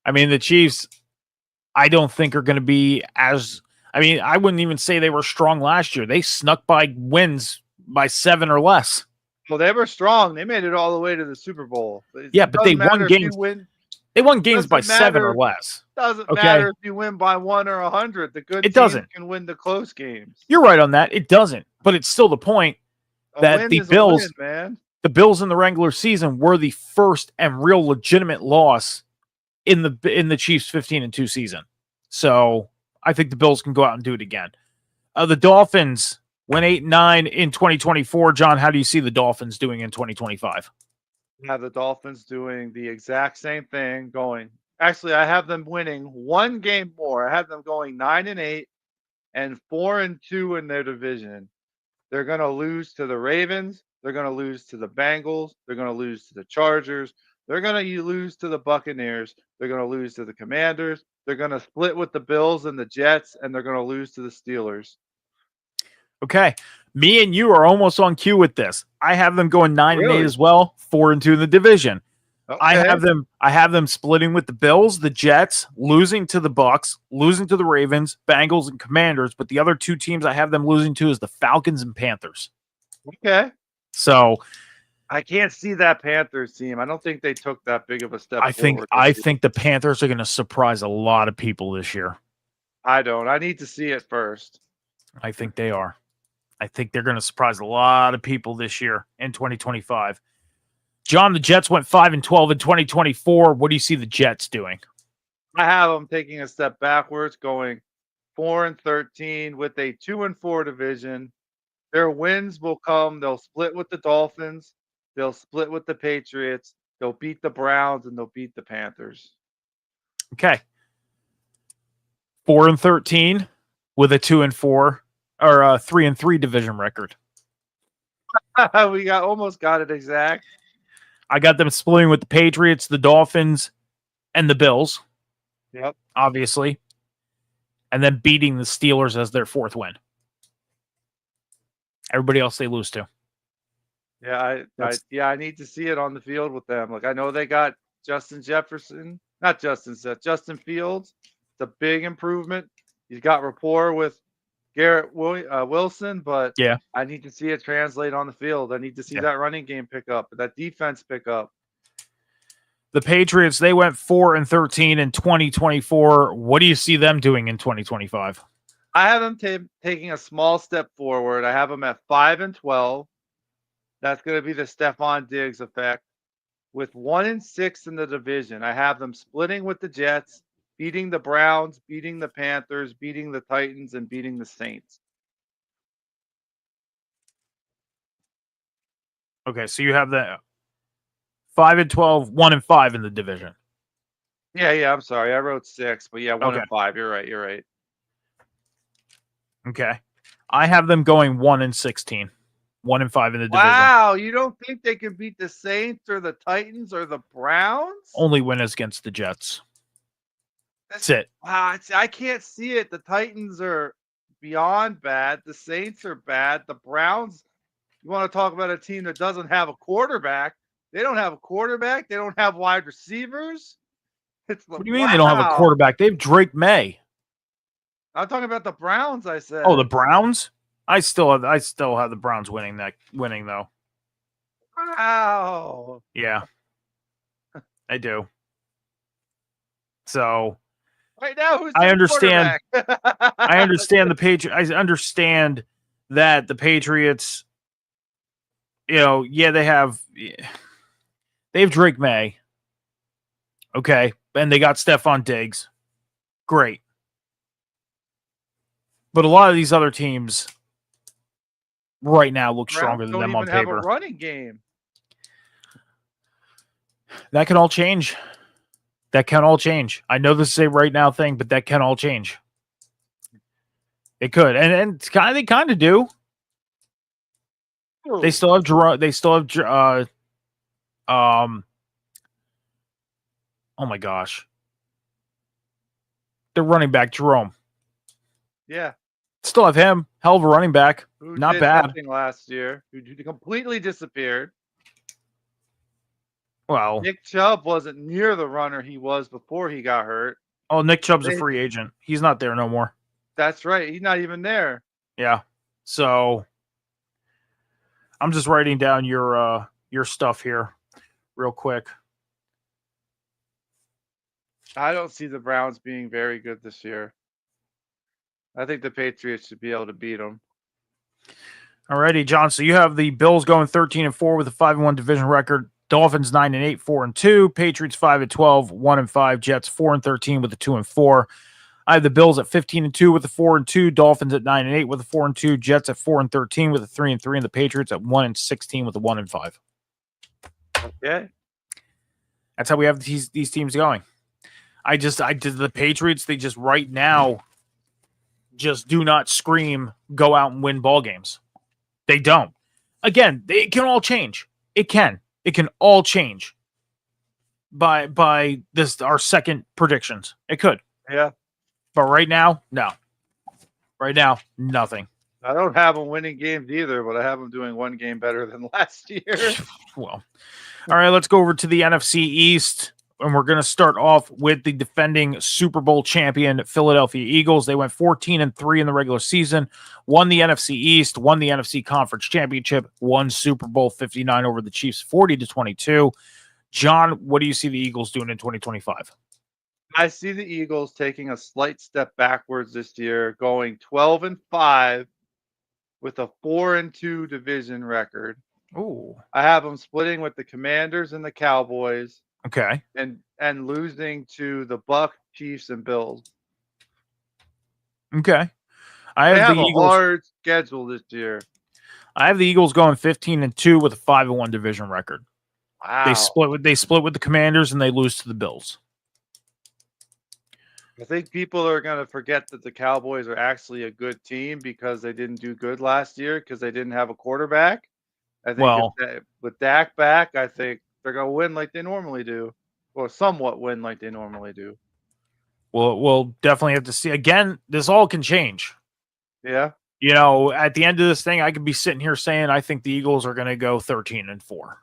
I mean, the Chiefs, I don't think are going to be as. I mean, I wouldn't even say they were strong last year. They snuck by wins by 7 or less. Well, they were strong. They made it all the way to the Super Bowl. It Yeah, but they doesn't matter won if you games. win. They won games by Doesn't 7 or matter. less. Doesn't Okay, matter if you win by 1 or 100. The good it teams doesn't. can win the close games. You're right on that. It doesn't, but it's still the point A that win the is a win, Bills, man. the Bills in the regular season were the first and real legitimate loss in the Chiefs 15-2 season. So I think the Bills can go out and do it again. The Dolphins went 8-9 in 2024. John, how do you see the Dolphins doing in 2025? I have the Dolphins doing the exact same thing. Actually, I have them winning one game more. I have them going 9-8 and 4-2 in their division. They're going to lose to the Ravens. They're going to lose to the Bengals. They're going to lose to the Chargers. They're going to lose to the Buccaneers. They're going to lose to the Commanders. They're going to split with the Bills and the Jets, and they're going to lose to the Steelers. Okay. Me and you are almost on cue with this. I have them going 9-8 Really? as well, 4-2 in the division. Okay. I have them splitting with the Bills, the Jets, losing to the Bucks, losing to the Ravens, Bengals, and Commanders. But the other two teams I have them losing to is the Falcons and Panthers. Okay. So I can't see that Panthers team. I don't think they took that big of a step I think the Panthers are going to surprise a lot of people this year. I don't. I need to see it first. I think they are. I think they're going to surprise a lot of people this year in 2025. John, the Jets went 5-12 in 2024. What do you see the Jets doing? I have them taking a step backwards, going 4-13 with a 2-4 division. Their wins will come. They'll split with the Dolphins. They'll split with the Patriots. They'll beat the Browns and they'll beat the Panthers. Okay. 4-13 with a 2-4 or a 3-3 division record. We almost got it exact. I got them splitting with the Patriots, the Dolphins, and the Bills. Yep. Obviously. And then beating the Steelers as their fourth win. Everybody else they lose to. Yeah, I need to see it on the field with them. Like, I know they got Justin Fields. It's a big improvement. He's got rapport with Garrett Wilson, but yeah, I need to see it translate on the field. I need to see that running game pick up, that defense pick up. The Patriots, they went 4-13 in 2024. What do you see them doing in 2025? I have them taking a small step forward. I have them at 5-12. That's going to be the Stephon Diggs effect. With 1-6 in the division, I have them splitting with the Jets, beating the Browns, beating the Panthers, beating the Titans, and beating the Saints. Okay, so you have the 5-12, 1-5 in the division. Yeah. I'm sorry, I wrote 6, but yeah, 1-5. You're right. Okay, I have them going 1-16, 1-5 in the division. Wow, you don't think they can beat the Saints or the Titans or the Browns? Only win is against the Jets. That's it. Wow, I can't see it. The Titans are beyond bad. The Saints are bad. The Browns, you want to talk about a team that doesn't have a quarterback? They don't have a quarterback. They don't have wide receivers. What do you mean they don't have a quarterback? They have Drake May. I'm talking about the Browns, I said. Oh, the Browns? I still have the Browns winning though. Wow. Yeah. I do. So right now, who's I understand. I understand the Patriots. I understand that the Patriots, they have Drake May. Okay. And they got Stephon Diggs. Great. But a lot of these other teams right now look stronger than them on paper. Have a running game. That can all change. I know this is a right now thing, but that can all change. It could, and they kind of do. Ooh. They still have oh my gosh, they're running back Jerome. Yeah. Still have him. Hell of a running back. who Not did bad. nothing last year, who completely disappeared. Well, Nick Chubb wasn't near the runner he was before he got hurt. oh, Nick Chubb's a They- free agent. He's not there no more. That's right. He's not even there. Yeah. So I'm just writing down your stuff here real quick. I don't see the Browns being very good this year. I think the Patriots should be able to beat them. Alrighty, John. So you have the Bills going 13-4 with a 5-1 division record. Dolphins 9-8, 4-2. Patriots 5-12, 1-5. Jets 4-13 with a 2-4. I have the Bills at 15-2 with a 4-2. Dolphins at 9-8 with a 4-2. Jets at 4-13 with a 3-3, and the Patriots at 1-16 with a 1-5. Okay. That's how we have these teams going. I did the Patriots. They just right now just do not scream go out and win ball games. They don't. Again, it can all change. It can all change by this our second predictions. It could. Yeah. But right now, no. Right now, nothing. I don't have them winning games either, but I have them doing one game better than last year. Well, all right, let's go over to the NFC East, and we're going to start off with the defending Super Bowl champion Philadelphia Eagles. They went 14-3 in the regular season, won the NFC East, won the NFC Conference Championship, won Super Bowl 59 over the Chiefs 40-22. John, what do you see the Eagles doing in 2025? I see the Eagles taking a slight step backwards this year, going 12-5 with a 4-2 division record. Ooh. I have them splitting with the Commanders and the Cowboys, Okay. and losing to the Bucs, Chiefs, and Bills. Okay. I They have have the a Eagles. hard schedule this year. I have the Eagles going 15-2 with a 5-1 division record. Wow. They split with the Commanders and they lose to the Bills. I think people are going to forget that the Cowboys are actually a good team because they didn't do good last year because they didn't have a quarterback. I think with Dak back, I think they're going to win like they normally do, or somewhat win like they normally do. We'll definitely have to see. Again, this all can change. Yeah. You know, at the end of this thing, I could be sitting here saying I think the Eagles are going to go 13-4.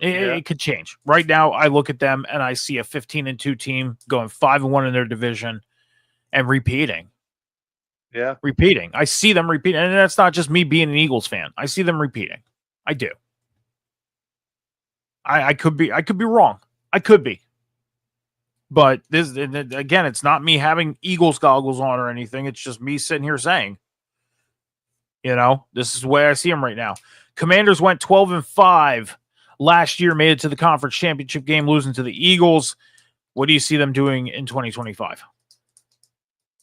It could change. Right now, I look at them and I see a 15-2 team going 5-1 in their division and repeating. Yeah. Repeating. I see them repeating. And that's not just me being an Eagles fan. I see them repeating. I do. I could be wrong. I could be. But this again, it's not me having Eagles goggles on or anything. It's just me sitting here saying, you know, this is the way I see them right now. Commanders went 12-5 last year, made it to the conference championship game, losing to the Eagles. What do you see them doing in 2025?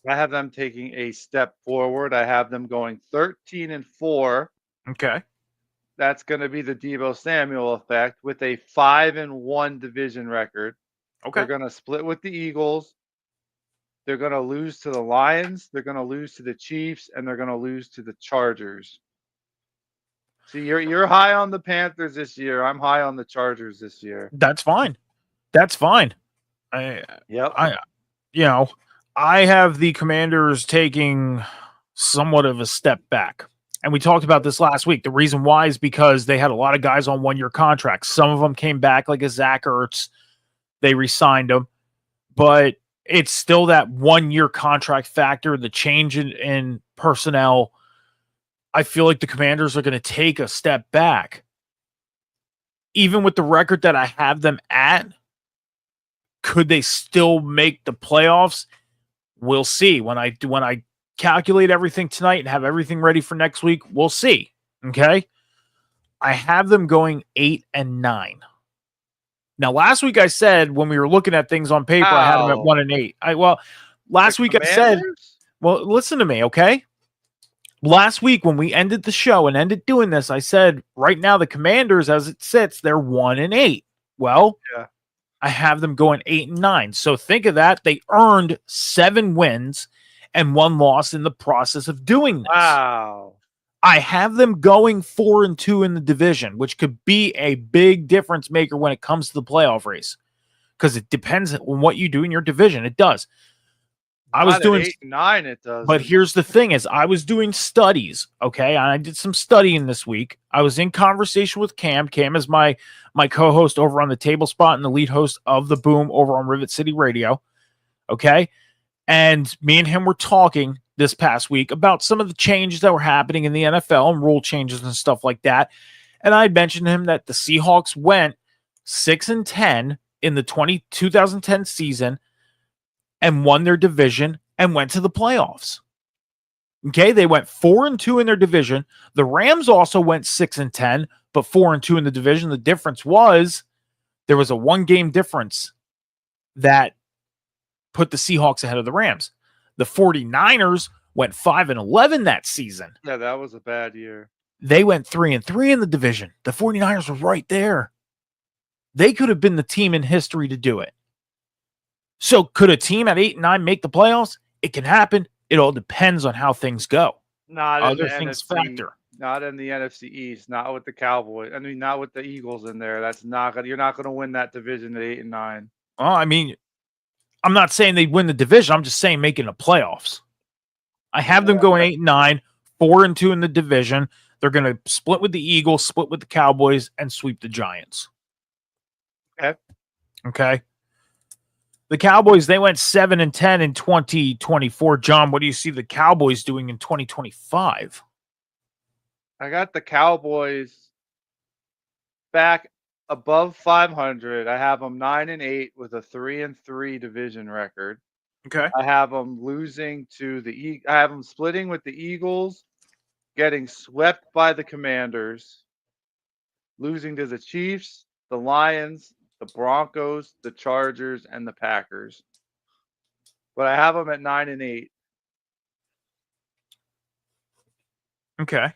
I have them taking a step forward. I have them going 13-4. Okay. That's going to be the Deebo Samuel effect with a 5-1 division record. Okay. They're going to split with the Eagles. They're going to lose to the Lions. They're going to lose to the Chiefs, and they're going to lose to the Chargers. See, you're high on the Panthers this year. I'm high on the Chargers this year. That's fine. That's fine. I have the Commanders taking somewhat of a step back. And we talked about this last week. The reason why is because they had a lot of guys on one-year contracts. Some of them came back, like a Zach Ertz. They re-signed him. But it's still that one-year contract factor, the change in personnel. I feel like the Commanders are going to take a step back. Even with the record that I have them at, could they still make the playoffs? We'll see. When I calculate everything tonight and have everything ready for next week, we'll see. Okay? I have them going 8-9. Now, last week I said when we were looking at things on paper, I had them at 1-8. Last week I said, well, listen to me, okay? Last week when we ended the show and ended doing this, I said, right now the Commanders, as it sits, they're 1-8. Well, yeah. I have them going 8-9. So think of that. They earned 7 wins and 1 loss in the process of doing this. Wow. I have them going 4-2 in the division, which could be a big difference maker when it comes to the playoff race, because it depends on what you do in your division. It does. I was Not at doing 8 and 9, it does. But here's the thing is I was doing studies, okay? I did some studying this week. I was in conversation with Cam. Cam is my co-host over on the Table Spot and the lead host of The Boom over on Rivet City Radio, okay? And me and him were talking this past week about some of the changes that were happening in the NFL and rule changes and stuff like that. And I had mentioned to him that the Seahawks went 6-10 in the 2010 season and won their division and went to the playoffs. Okay, they went 4-2 in their division. The Rams also went 6-10, but 4-2 in the division. The difference was there was a 1-game difference that put the Seahawks ahead of the Rams. The 49ers went 5-11 that season. Yeah, that was a bad year. They went 3-3 in the division. The 49ers were right there. They could have been the team in history to do it. So could a team at 8-9 make the playoffs? It can happen. It all depends on how things go. Not Other in the things NFC, factor. Not in the NFC East. Not with the Cowboys. I mean, not with the Eagles in there. That's not gonna. You're not going to win that division at 8 and 9. Well, I mean, I'm not saying they'd win the division. I'm just saying making the playoffs. I have them going 8-9, 4-2 in the division. They're going to split with the Eagles, split with the Cowboys, and sweep the Giants. Okay. The Cowboys, they went 7-10 in 2024. John, what do you see the Cowboys doing in 2025? I got the Cowboys back above 500. I have them 9-8 with a 3-3 division record. Okay. I have them losing to I have them splitting with the Eagles, getting swept by the Commanders, losing to the Chiefs, the Lions, the Broncos, the Chargers, and the Packers. But I have them at 9-8. Okay.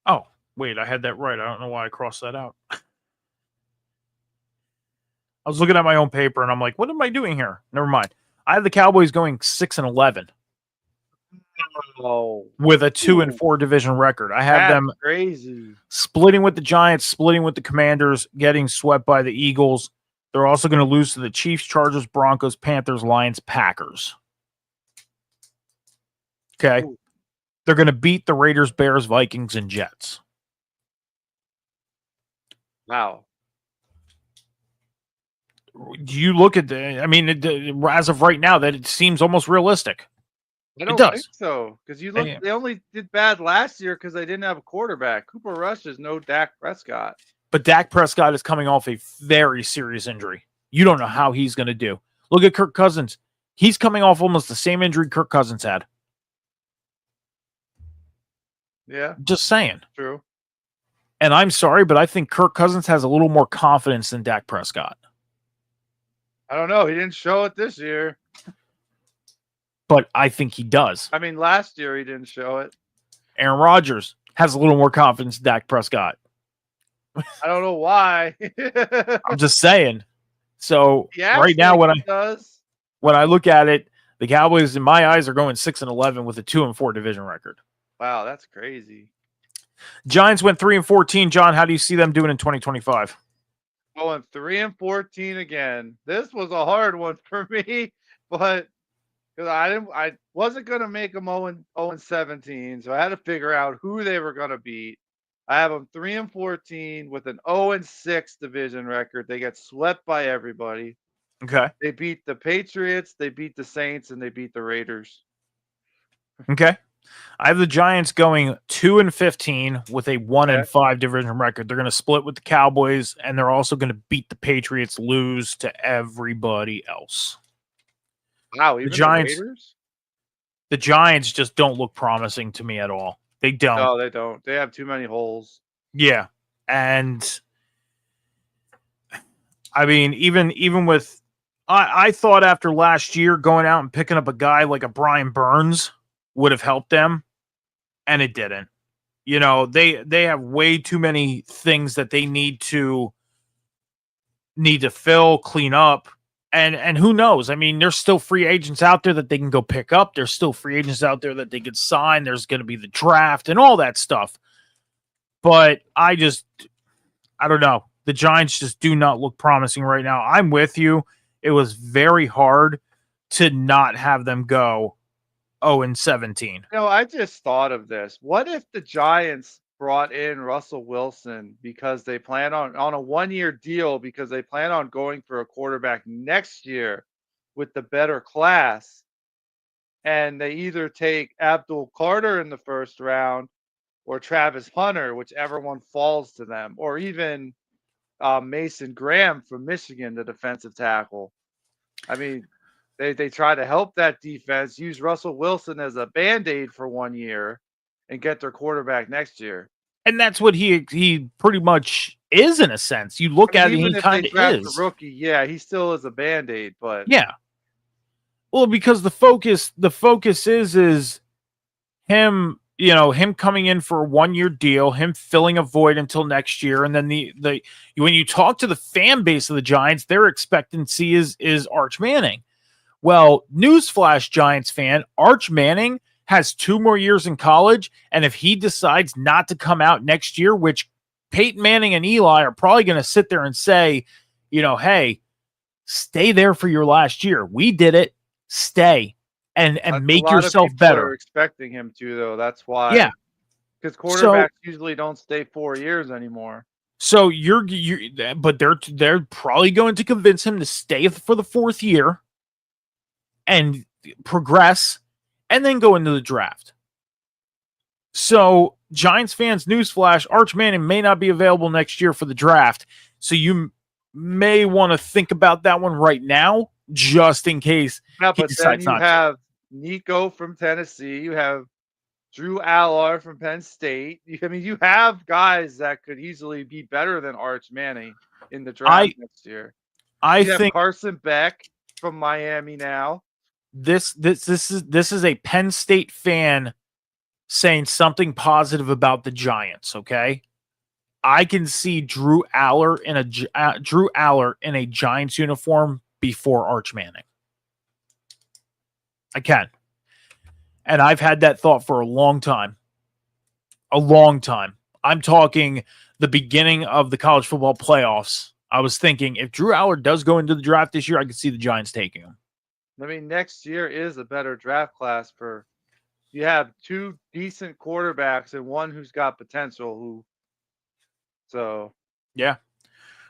Oh, wait, I had that right. I don't know why I crossed that out. I was looking at my own paper and I'm like, what am I doing here? Never mind. I have the Cowboys going 6-11 Oh, with a 2-4 division record. I have them crazy splitting with the Giants, splitting with the Commanders, getting swept by the Eagles. They're also going to lose to the Chiefs, Chargers, Broncos, Panthers, Lions, Packers. Okay. Ooh. They're going to beat the Raiders, Bears, Vikings, and Jets. Wow. Do you look at as of right now, that it seems almost realistic. I don't does. think so, because they only did bad last year because they didn't have a quarterback. Cooper Rush is no Dak Prescott. But Dak Prescott is coming off a very serious injury. You don't know how he's going to do. Look at Kirk Cousins. He's coming off almost the same injury Kirk Cousins had. Yeah, Just saying. true. And I'm sorry, but I think Kirk Cousins has a little more confidence than Dak Prescott. I don't know. He didn't show it this year. But I think he does. I mean, last year he didn't show it. Aaron Rodgers has a little more confidence than Dak Prescott. I don't know why. I'm just saying. So Yeah, right now, when I look at it, the Cowboys, in my eyes, are going 6-11 with a 2-4 division record. Wow, that's crazy. Giants went 3-14. John, how do you see them doing in 2025? Going 3-14 again. This was a hard one for me, but because I wasn't gonna make them 0-17, so I had to figure out who they were gonna beat. I have them 3-14 with an 0-6 division record. They get swept by everybody. Okay. They beat the Patriots, they beat the Saints, and they beat the Raiders. Okay. I have the Giants going 2-15 with a 1-5 division record. They're going to split with the Cowboys, and they're also going to beat the Patriots, lose to everybody else. Wow, even the Giants just don't look promising to me at all. They don't. No, they don't. They have too many holes. Yeah. And I mean, even with I thought after last year going out and picking up a guy like a Brian Burns would have helped them, and it didn't. You know, they have way too many things that they need to fill, clean up. And who knows? I mean, there's still free agents out there that they can go pick up. There's still free agents out there that they could sign. There's going to be the draft and all that stuff. But I don't know. The Giants just do not look promising right now. I'm with you. It was very hard to not have them go 0-17. I just thought of this. What if the Giants brought in Russell Wilson because they plan on a 1-year deal because they plan on going for a quarterback next year with the better class, and they either take Abdul Carter in the first round or Travis Hunter, whichever one falls to them, or even Mason Graham from Michigan, the defensive tackle. I mean, they try to help that defense, use Russell Wilson as a Band-Aid for 1 year and get their quarterback next year. And that's what he pretty much is in a sense. You look at it, he kind of is. A rookie, yeah, he still is a Band-Aid, but yeah. Well, because the focus is him, him coming in for a 1-year deal, him filling a void until next year, and then the when you talk to the fan base of the Giants, their expectancy is Arch Manning. Well, newsflash, Giants fan, Arch Manning has 2 more years in college, and if he decides not to come out next year, which Peyton Manning and Eli are probably going to sit there and say, hey, stay there for your last year. We did it. Stay and make yourself better. Are expecting him to, though. That's why. Yeah, because quarterbacks usually don't stay 4 years anymore. So but they're probably going to convince him to stay for the 4th year and progress, and then go into the draft. So, Giants fans, newsflash, Arch Manning may not be available next year for the draft. So you may want to think about that one right now, just in case he decides not to. You have Nico from Tennessee. You have Drew Allard from Penn State. You have guys that could easily be better than Arch Manning in the draft next year. I think Carson Beck from Miami now. This is a Penn State fan saying something positive about the Giants, okay? I can see Drew Aller in a Giants uniform before Arch Manning. I can. And I've had that thought for a long time. A long time. I'm talking the beginning of the college football playoffs. I was thinking if Drew Aller does go into the draft this year, I could see the Giants taking him. Next year is a better draft class you have 2 decent quarterbacks and one who's got potential Yeah.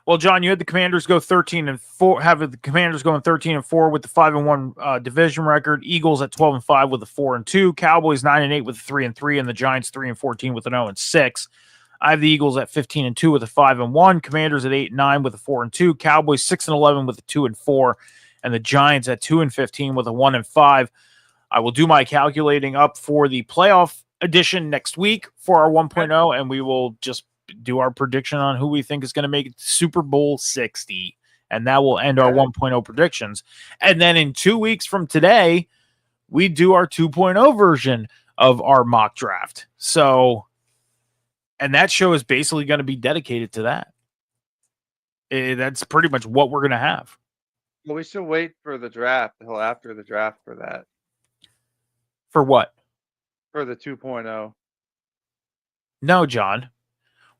Well, John, you had the Commanders go 13-4, have the Commanders going 13-4 with the 5-1 division record, Eagles at 12-5 with a 4-2, Cowboys 9-8 with a 3-3, and the Giants 3-14 with an 0-6. I have the Eagles at 15-2 with a 5-1, Commanders at 8-9 with a 4-2, Cowboys 6-11 with a 2-4, and the Giants at 2-15 with a 1-5. I will do my calculating up for the playoff edition next week for our 1.0, and we will just do our prediction on who we think is going to make it to Super Bowl 60. And that will end our 1.0 predictions. And then in 2 weeks from today, we do our 2.0 version of our mock draft. So, and that show is basically going to be dedicated to that. That's pretty much what we're going to have. Well, we should wait for the draft until after the draft for that. For what? For the 2.0. No, John.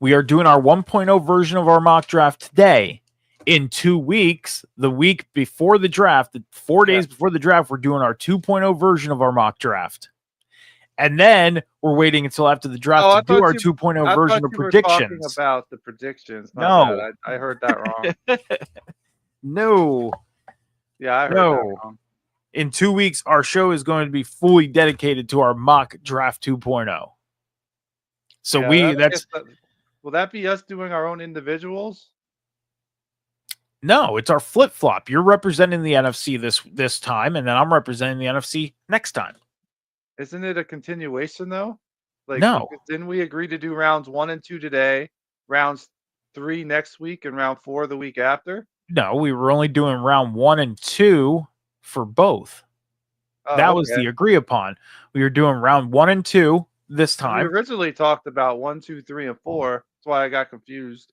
We are doing our 1.0 version of our mock draft today. In 2 weeks, the week before the draft, 4 days before the draft, we're doing our 2.0 version of our mock draft. And then we're waiting until after the draft to do our 2.0 version of predictions. About the predictions. No. I heard that wrong. No. Yeah, I heard that wrong. In 2 weeks, our show is going to be fully dedicated to our mock draft 2.0. So will that be us doing our own individuals? No, it's our flip-flop. You're representing the NFC this time, and then I'm representing the NFC next time. Isn't it a continuation, though? No. Didn't we agree to do rounds 1 and 2 today, rounds 3 next week, and round 4 the week after? No, we were only doing round 1 and 2 for both. That was the agree upon. We were doing round 1 and 2 this time. We originally talked about 1, 2, 3, and 4. That's why I got confused.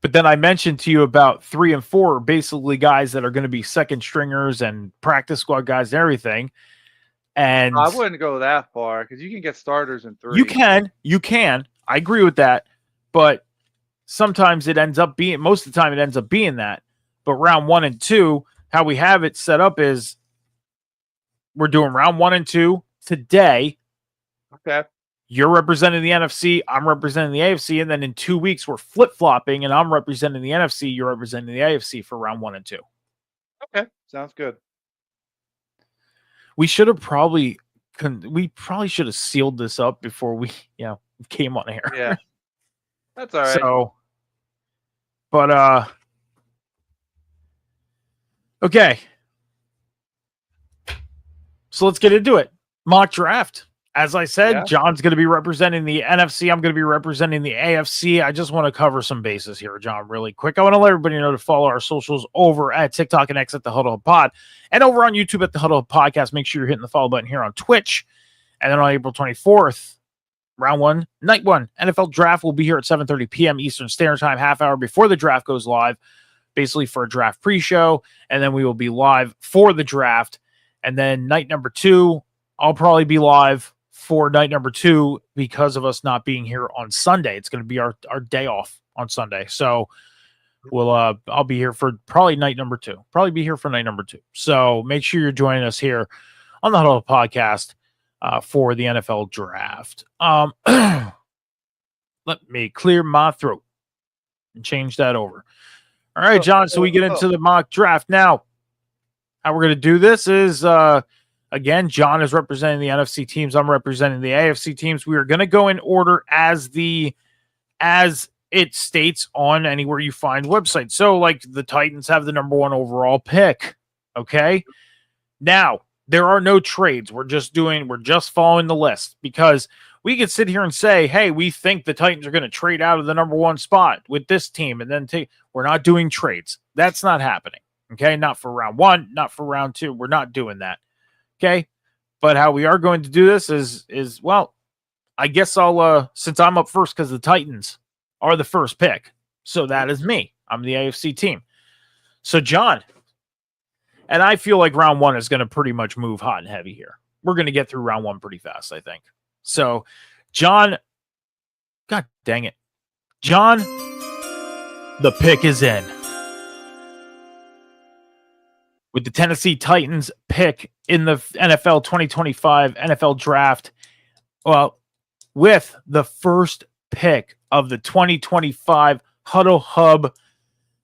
But then I mentioned to you about 3 and 4 are basically guys that are going to be second stringers and practice squad guys and everything. And I wouldn't go that far because you can get starters in 3. You can. I agree with that. But sometimes most of the time it ends up being that. But round 1 and 2, how we have it set up is we're doing round 1 and 2 today. Okay. You're representing the NFC, I'm representing the AFC, and then in 2 weeks we're flip-flopping, and I'm representing the NFC, you're representing the AFC for round 1 and 2. Okay. Sounds good. We should have probably should have sealed this up before we, came on air. Yeah. That's all right. So, but okay. So let's get into it. Mock draft. As I said, Yeah. John's going to be representing the NFC. I'm going to be representing the AFC. I just want to cover some bases here, John, really quick. I want to let everybody know to follow our socials over at TikTok and X at the Huddle Hub Pod, and over on YouTube at the Huddle Hub Podcast. Make sure you're hitting the follow button here on Twitch. And then on April 24th, round 1, night 1, NFL draft will be here at 7:30 p.m. Eastern Standard Time, half hour before the draft goes live, basically for a draft pre-show. And then we will be live for the draft. And then night number 2, I'll probably be live for night number 2 because of us not being here on Sunday. It's going to be our day off on Sunday. So I'll be here for probably night number 2. Probably be here for night number 2. So make sure you're joining us here on the Huddle Podcast for the NFL draft. Let me clear my throat and change that over. All right, John. So we get into the mock draft now. How we're going to do this is, again, John is representing the NFC teams. I'm representing the AFC teams. We are going to go in order as it states on anywhere you find websites. So, like, the Titans have the number 1 overall pick. Okay. Now, there are no trades. We're just following the list, because we could sit here and say, hey, we think the Titans are going to trade out of the number 1 spot with this team, and then we're not doing trades. That's not happening. Okay. Not for round 1, not for round 2. We're not doing that. Okay. But how we are going to do this is well, I guess I'll, since I'm up first because the Titans are the first pick. So that is me. I'm the AFC team. So John, and I feel like round 1 is going to pretty much move hot and heavy here. We're going to get through round 1 pretty fast, I think. So John, God dang it. John, the pick is in. With the Tennessee Titans pick in the NFL 2025 NFL draft, well, with the first pick of the 2025 Huddle Hub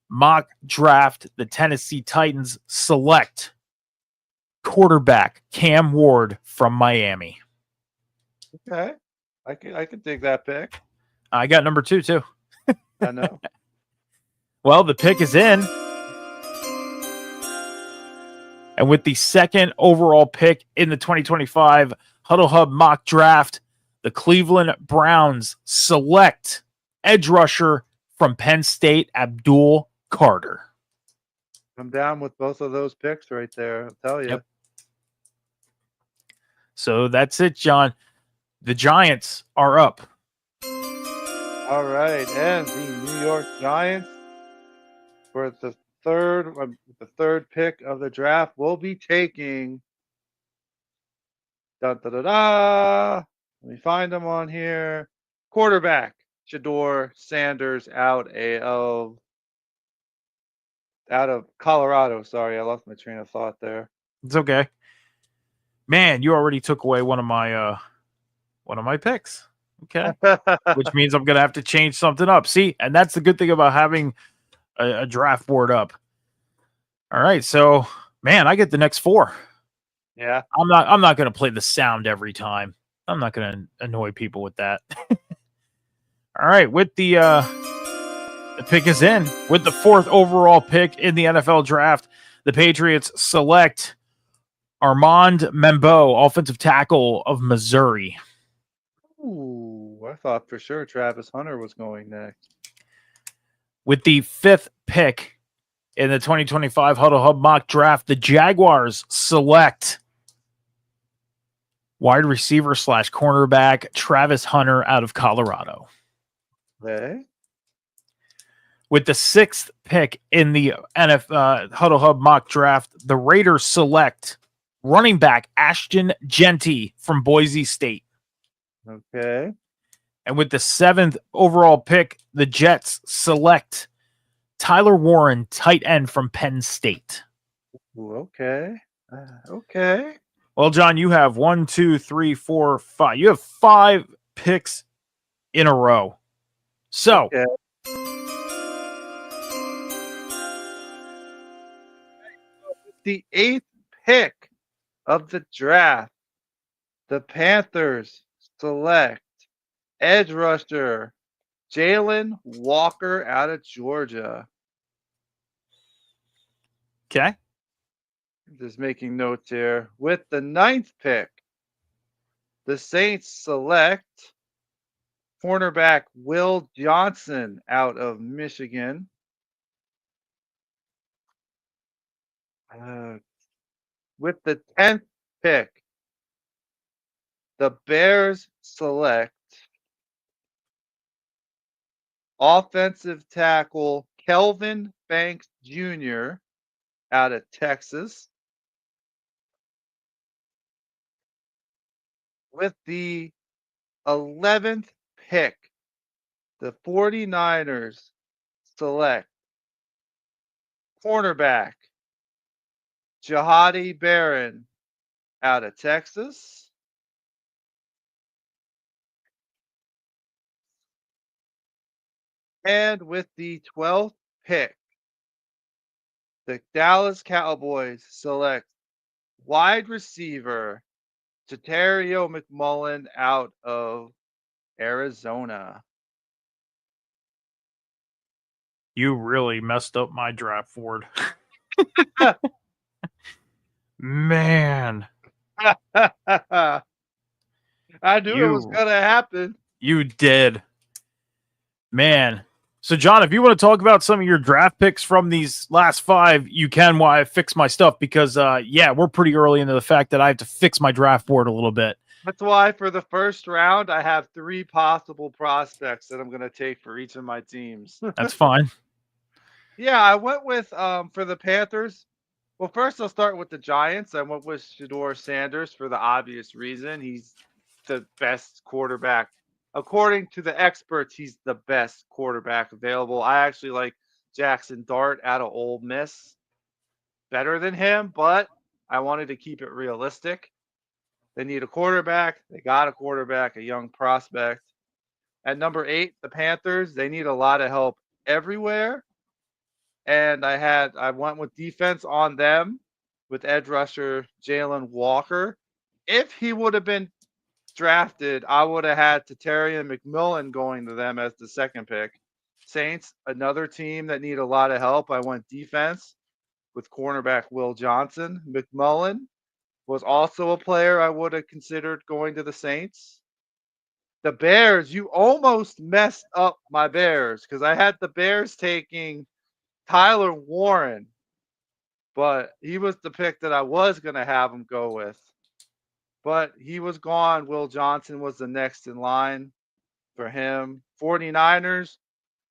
mock draft, the Tennessee Titans select quarterback Cam Ward from Miami. Okay. I could dig that pick. I got number 2 too. I know. Well, the pick is in. And with the second overall pick in the 2025 Huddle Hub mock draft, the Cleveland Browns select edge rusher from Penn State, Abdul Carter. I'm down with both of those picks right there. I'll tell you. Yep. So that's it, John. The Giants are up. All right. And the New York Giants, for the third pick of the draft, will be taking. Let me find them on here. Quarterback Shedeur Sanders out of Colorado. Sorry, I lost my train of thought there. It's okay. Man, you already took away one of my picks. Okay. Which means I'm gonna have to change something up. See, and that's the good thing about having a draft board up. All right, so man, I get the next 4. Yeah. I'm not gonna play the sound every time. I'm not gonna annoy people with that. All right, with the pick is in. With the 4th overall pick in the NFL draft, the Patriots select Armand Membo, offensive tackle of Missouri. Ooh, I thought for sure Travis Hunter was going next. With the 5th pick in the 2025 Huddle Hub mock draft, the Jaguars select wide receiver / cornerback Travis Hunter out of Colorado. Okay. With the 6th pick in the Huddle Hub mock draft, the Raiders select running back Ashton Jeanty from Boise State. Okay. And with the 7th overall pick, the Jets select Tyler Warren, tight end from Penn State. Ooh, okay. Okay. Well, John, you have 1, 2, 3, 4, 5. You have 5 picks in a row. So, Okay. The 8th pick of the draft, the Panthers select edge rusher Jalen Walker out of Georgia. okay. Just making notes here. With the 9th pick, the Saints select cornerback Will Johnson out of Michigan. Uh, with the 10th pick, the Bears select offensive tackle Kelvin Banks Jr. out of Texas. With the 11th pick, the 49ers select cornerback Jahadi Barron out of Texas. And with the 12th pick, the Dallas Cowboys select wide receiver Terrio McMullen out of Arizona. You really messed up my draft board. Man, I knew it was you going to happen. you did. Man. So, John, if you want to talk about some of your draft picks from these last 5, you can while I fix my stuff because, yeah, we're pretty early into the fact that I have to fix my draft board a little bit. That's why for the first round, I have 3 possible prospects that I'm going to take for each of my teams. That's fine. Yeah, I went with for the Panthers. Well, first I'll start with the Giants. I went with Shedeur Sanders for the obvious reason. He's the best quarterback. According to the experts, he's the best quarterback available. I actually like Jackson Dart out of Ole Miss better than him, but I wanted to keep it realistic. They need a quarterback. They got a quarterback, a young prospect. At number 8, the Panthers, they need a lot of help everywhere. And I went with defense on them with edge rusher Jalen Walker. If he would have been drafted, I would have had Terry McMillan going to them as the second pick. Saints, another team that need a lot of help. I went defense with cornerback Will Johnson. McMullen was also a player I would have considered going to the Saints. The Bears, you almost messed up my Bears because I had the Bears taking Tyler Warren, but he was the pick that I was going to have him go with. But he was gone. Will Johnson was the next in line for him. 49ers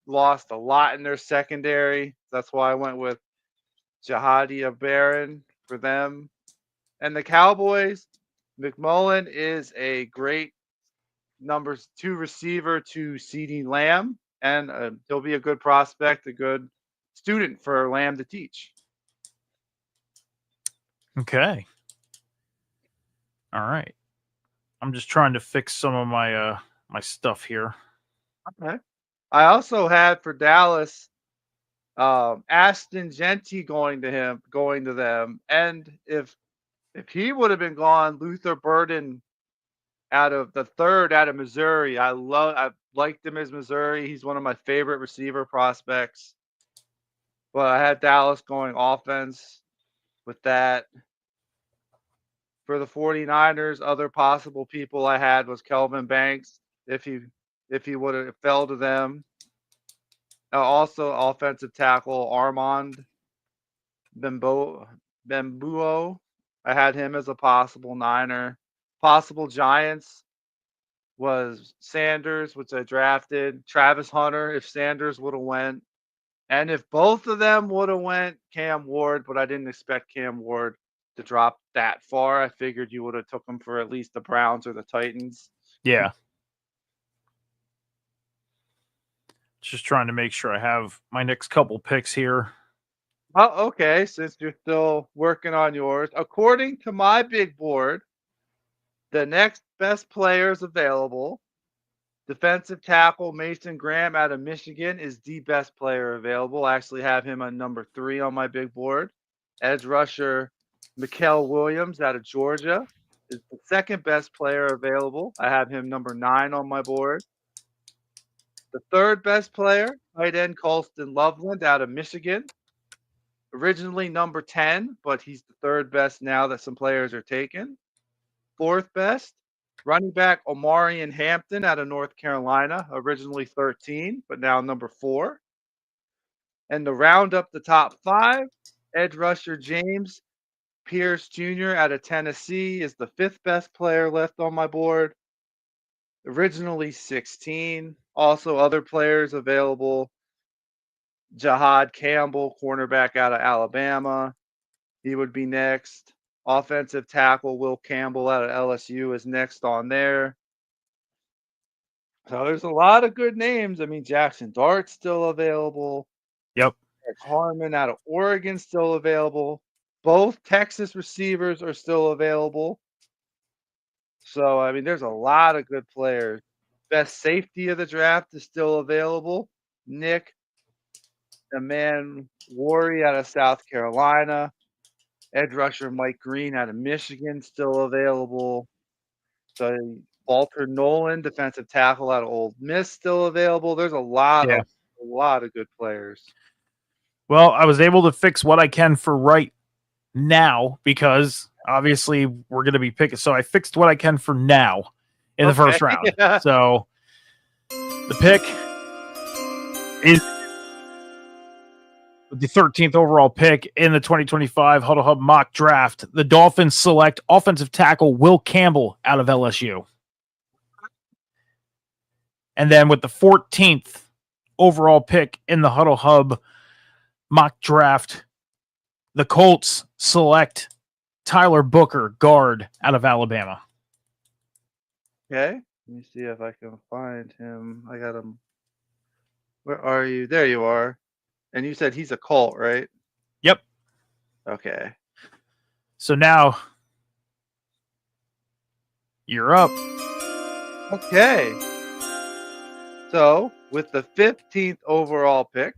lost a lot in their secondary. That's why I went with Jahadia Barron for them. And the Cowboys, McMullen is a great number 2 receiver to CeeDee Lamb, and he'll be a good prospect, a good student for Lamb to teach. Okay. All right. I'm just trying to fix some of my my stuff here. Okay. I also had for Dallas Ashton Genty going to them, and if he would have been gone, Luther Burden out of the 3rd out of Missouri. I liked him as Missouri. He's one of my favorite receiver prospects. But I had Dallas going offense with that. For the 49ers, other possible people I had was Kelvin Banks if he would have fell to them. Also offensive tackle Armand Bembuo. I had him as a possible Niner. Possible Giants was Sanders, which I drafted. Travis Hunter, if Sanders would have went. And if both of them would have went, Cam Ward, but I didn't expect Cam Ward to drop that far. I figured you would have took him for at least the Browns or the Titans. Yeah. Just trying to make sure I have my next couple picks here. Oh, okay. Since you're still working on yours, according to my big board, the next best players available, defensive tackle Mason Graham out of Michigan is the best player available. I actually have him on number 3 on my big board. Edge rusher Mikael Williams out of Georgia is the second best player available. I have him number 9 on my board. The third best player, tight end Colston Loveland out of Michigan. Originally number 10, but he's the third best now that some players are taken. Fourth best, running back Omarion Hampton out of North Carolina, originally 13, but now number 4. And to round up the top 5, edge rusher James Pierce Jr. out of Tennessee is the 5th best player left on my board. Originally 16. Also, other players available Jahad Campbell, cornerback out of Alabama. He would be next. Offensive tackle Will Campbell out of LSU is next on there. So there's a lot of good names. I mean, Jackson Dart's still available. Yep. Harmon out of Oregon still available. Both Texas receivers are still available. So, I mean, there's a lot of good players. Best safety of the draft is still available. Nick the man Worry out of South Carolina. Edge rusher Mike Green out of Michigan still available. So Walter Nolan, defensive tackle out of Ole Miss, still available. There's a lot of good players. Well, I was able to fix what I can for right now because obviously we're going to be picking. So I fixed what I can for now in the first round. So the pick is the 13th overall pick in the 2025 Huddle Hub mock draft. The Dolphins select offensive tackle Will Campbell out of LSU. And then with the 14th overall pick in the Huddle Hub mock draft, the Colts select Tyler Booker, guard out of Alabama. Okay. Let me see if I can find him. I got him. Where are you? There you are. And you said he's a Colt, right? Yep. Okay. So now you're up. Okay. So with the 15th overall pick,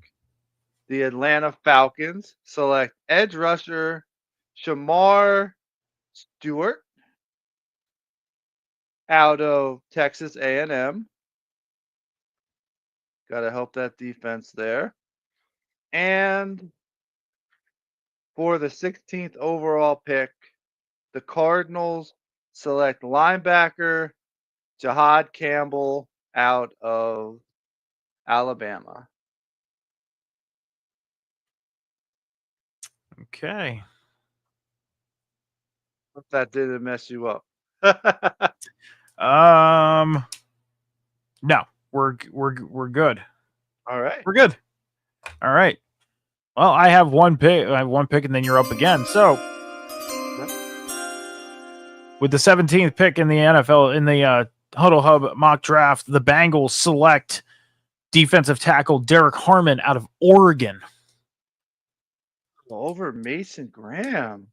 the Atlanta Falcons select edge rusher Shamar Stewart out of Texas A&M. Got to help that defense there. And for the 16th overall pick, the Cardinals select linebacker Jahad Campbell out of Alabama. Okay. Hope that didn't mess you up. No, we're good. All right. We're good. All right. Well, I have one pick. And then you're up again. So, with the 17th pick in the NFL in the Huddle Hub mock draft, the Bengals select defensive tackle Derek Harmon out of Oregon. Over Mason Graham.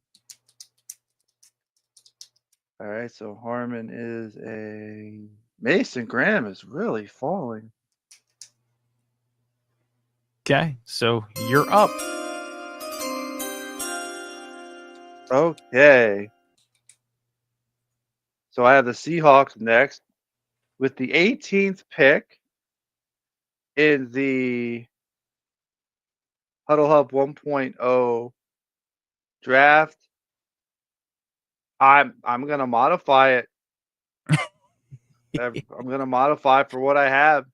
All right, so Harmon is a Mason Graham is really falling. Okay, so you're up. Okay. So I have the Seahawks next with the 18th pick in the Huddle Hub 1.0 draft. I'm gonna modify it. I'm gonna modify for what I have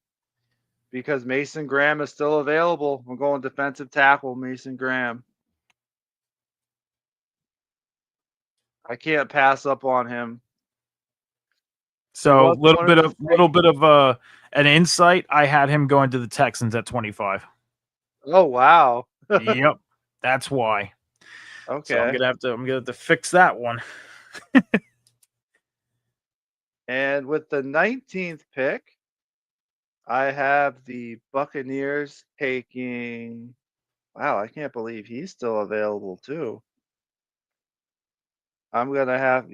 because Mason Graham is still available. I'm going defensive tackle Mason Graham. I can't pass up on him. So little bit of an insight. I had him going to the Texans at 25. Oh wow. Yep, that's why. Okay. So I'm gonna have to fix that one. And with the 19th pick, I have the Buccaneers taking Wow, I can't believe he's still available too. I'm gonna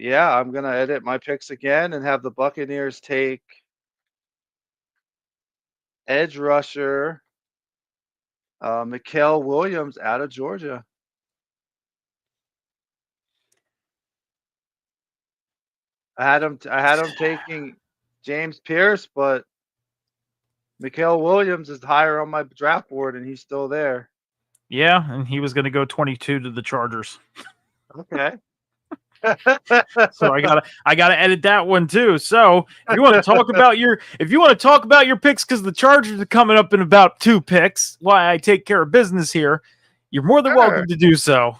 edit my picks again and have the Buccaneers take edge rusher, Mikael Williams out of Georgia. I had him taking James Pierce, but Mikael Williams is higher on my draft board, and he's still there. Yeah, and he was going to go 22 to the Chargers. Okay. So I gotta edit that one too. So if you want to talk about your picks, because the Chargers are coming up in about 2 picks, why I take care of business here, you're more than welcome to do so.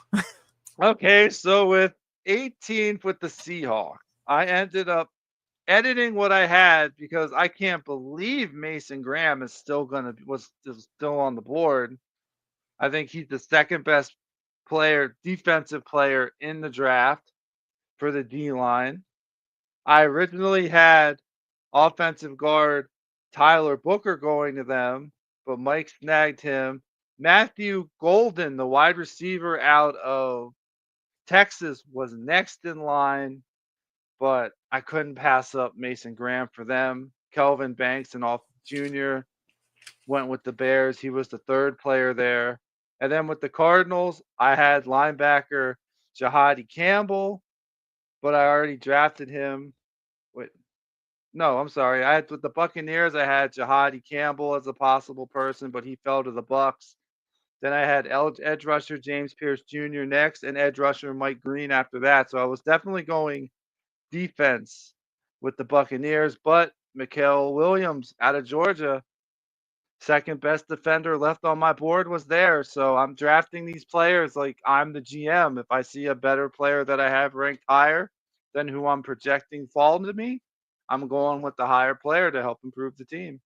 Okay, so with 18th with the Seahawks, I ended up editing what I had because I can't believe Mason Graham is still still on the board. I think he's the second best defensive player in the draft for the D line. I originally had offensive guard Tyler Booker going to them, but Mike snagged him. Matthew Golden, the wide receiver out of Texas, was next in line, but I couldn't pass up Mason Graham for them. Kelvin Banks and Jr. went with the Bears. He was the third player there. And then with the Cardinals, I had linebacker Jahadi Campbell, but I already drafted him. No, I'm sorry. I had with the Buccaneers, I had Jahadi Campbell as a possible person, but he fell to the Bucks. Then I had edge rusher James Pierce Jr. next, and edge rusher Mike Green after that. So I was definitely going defense with the Buccaneers, but Mikael Williams out of Georgia, second best defender left on my board, was there. So I'm drafting these players like I'm the GM. If I see a better player that I have ranked higher than who I'm projecting fall to me, I'm going with the higher player to help improve the team.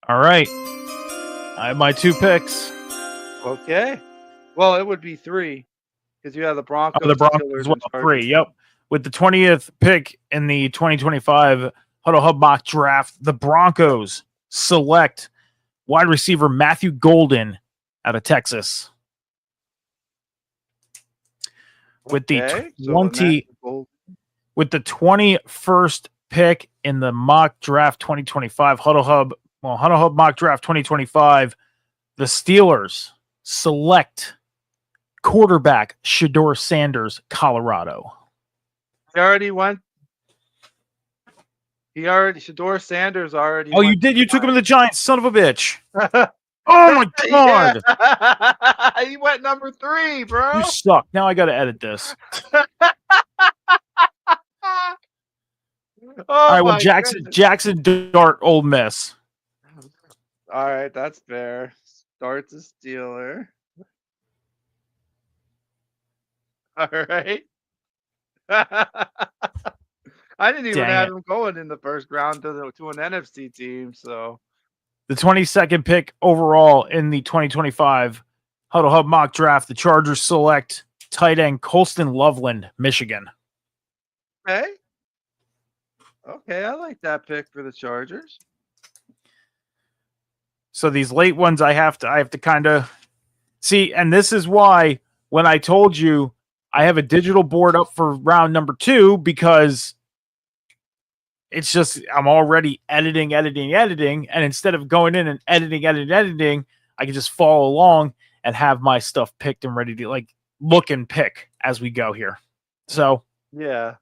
All right. I have my 2 picks. Okay. Well, it would be 3 because you have the Broncos. Oh, the Broncos as well. 3. Yep. With the 20th pick in the 2025 Huddle Hub mock draft, the Broncos select wide receiver Matthew Golden out of Texas. With the 21st pick in the mock draft 2025 Huddle Hub mock draft 2025, the Steelers select quarterback Shedeur Sanders, Colorado. Shedeur Sanders already. Oh, you did? You took him to the Giants, son of a bitch. Oh my god! Yeah. He went number 3, bro. You suck. Now I got to edit this. All right. Well, Jackson Dart, Ole Miss. All right, that's fair. Dart's a Steeler. All right. I didn't even have him going in the first round to an NFC team. So the 22nd pick overall in the 2025 Huddle Hub mock draft, the Chargers select tight end Colston Loveland, Michigan. Okay, I like that pick for the Chargers. So these late ones I have to kind of see, and this is why when I told you I have a digital board up for round number 2, because it's just I'm already editing, and instead of going in and editing, I can just follow along and have my stuff picked and ready to look and pick as we go here. So yeah,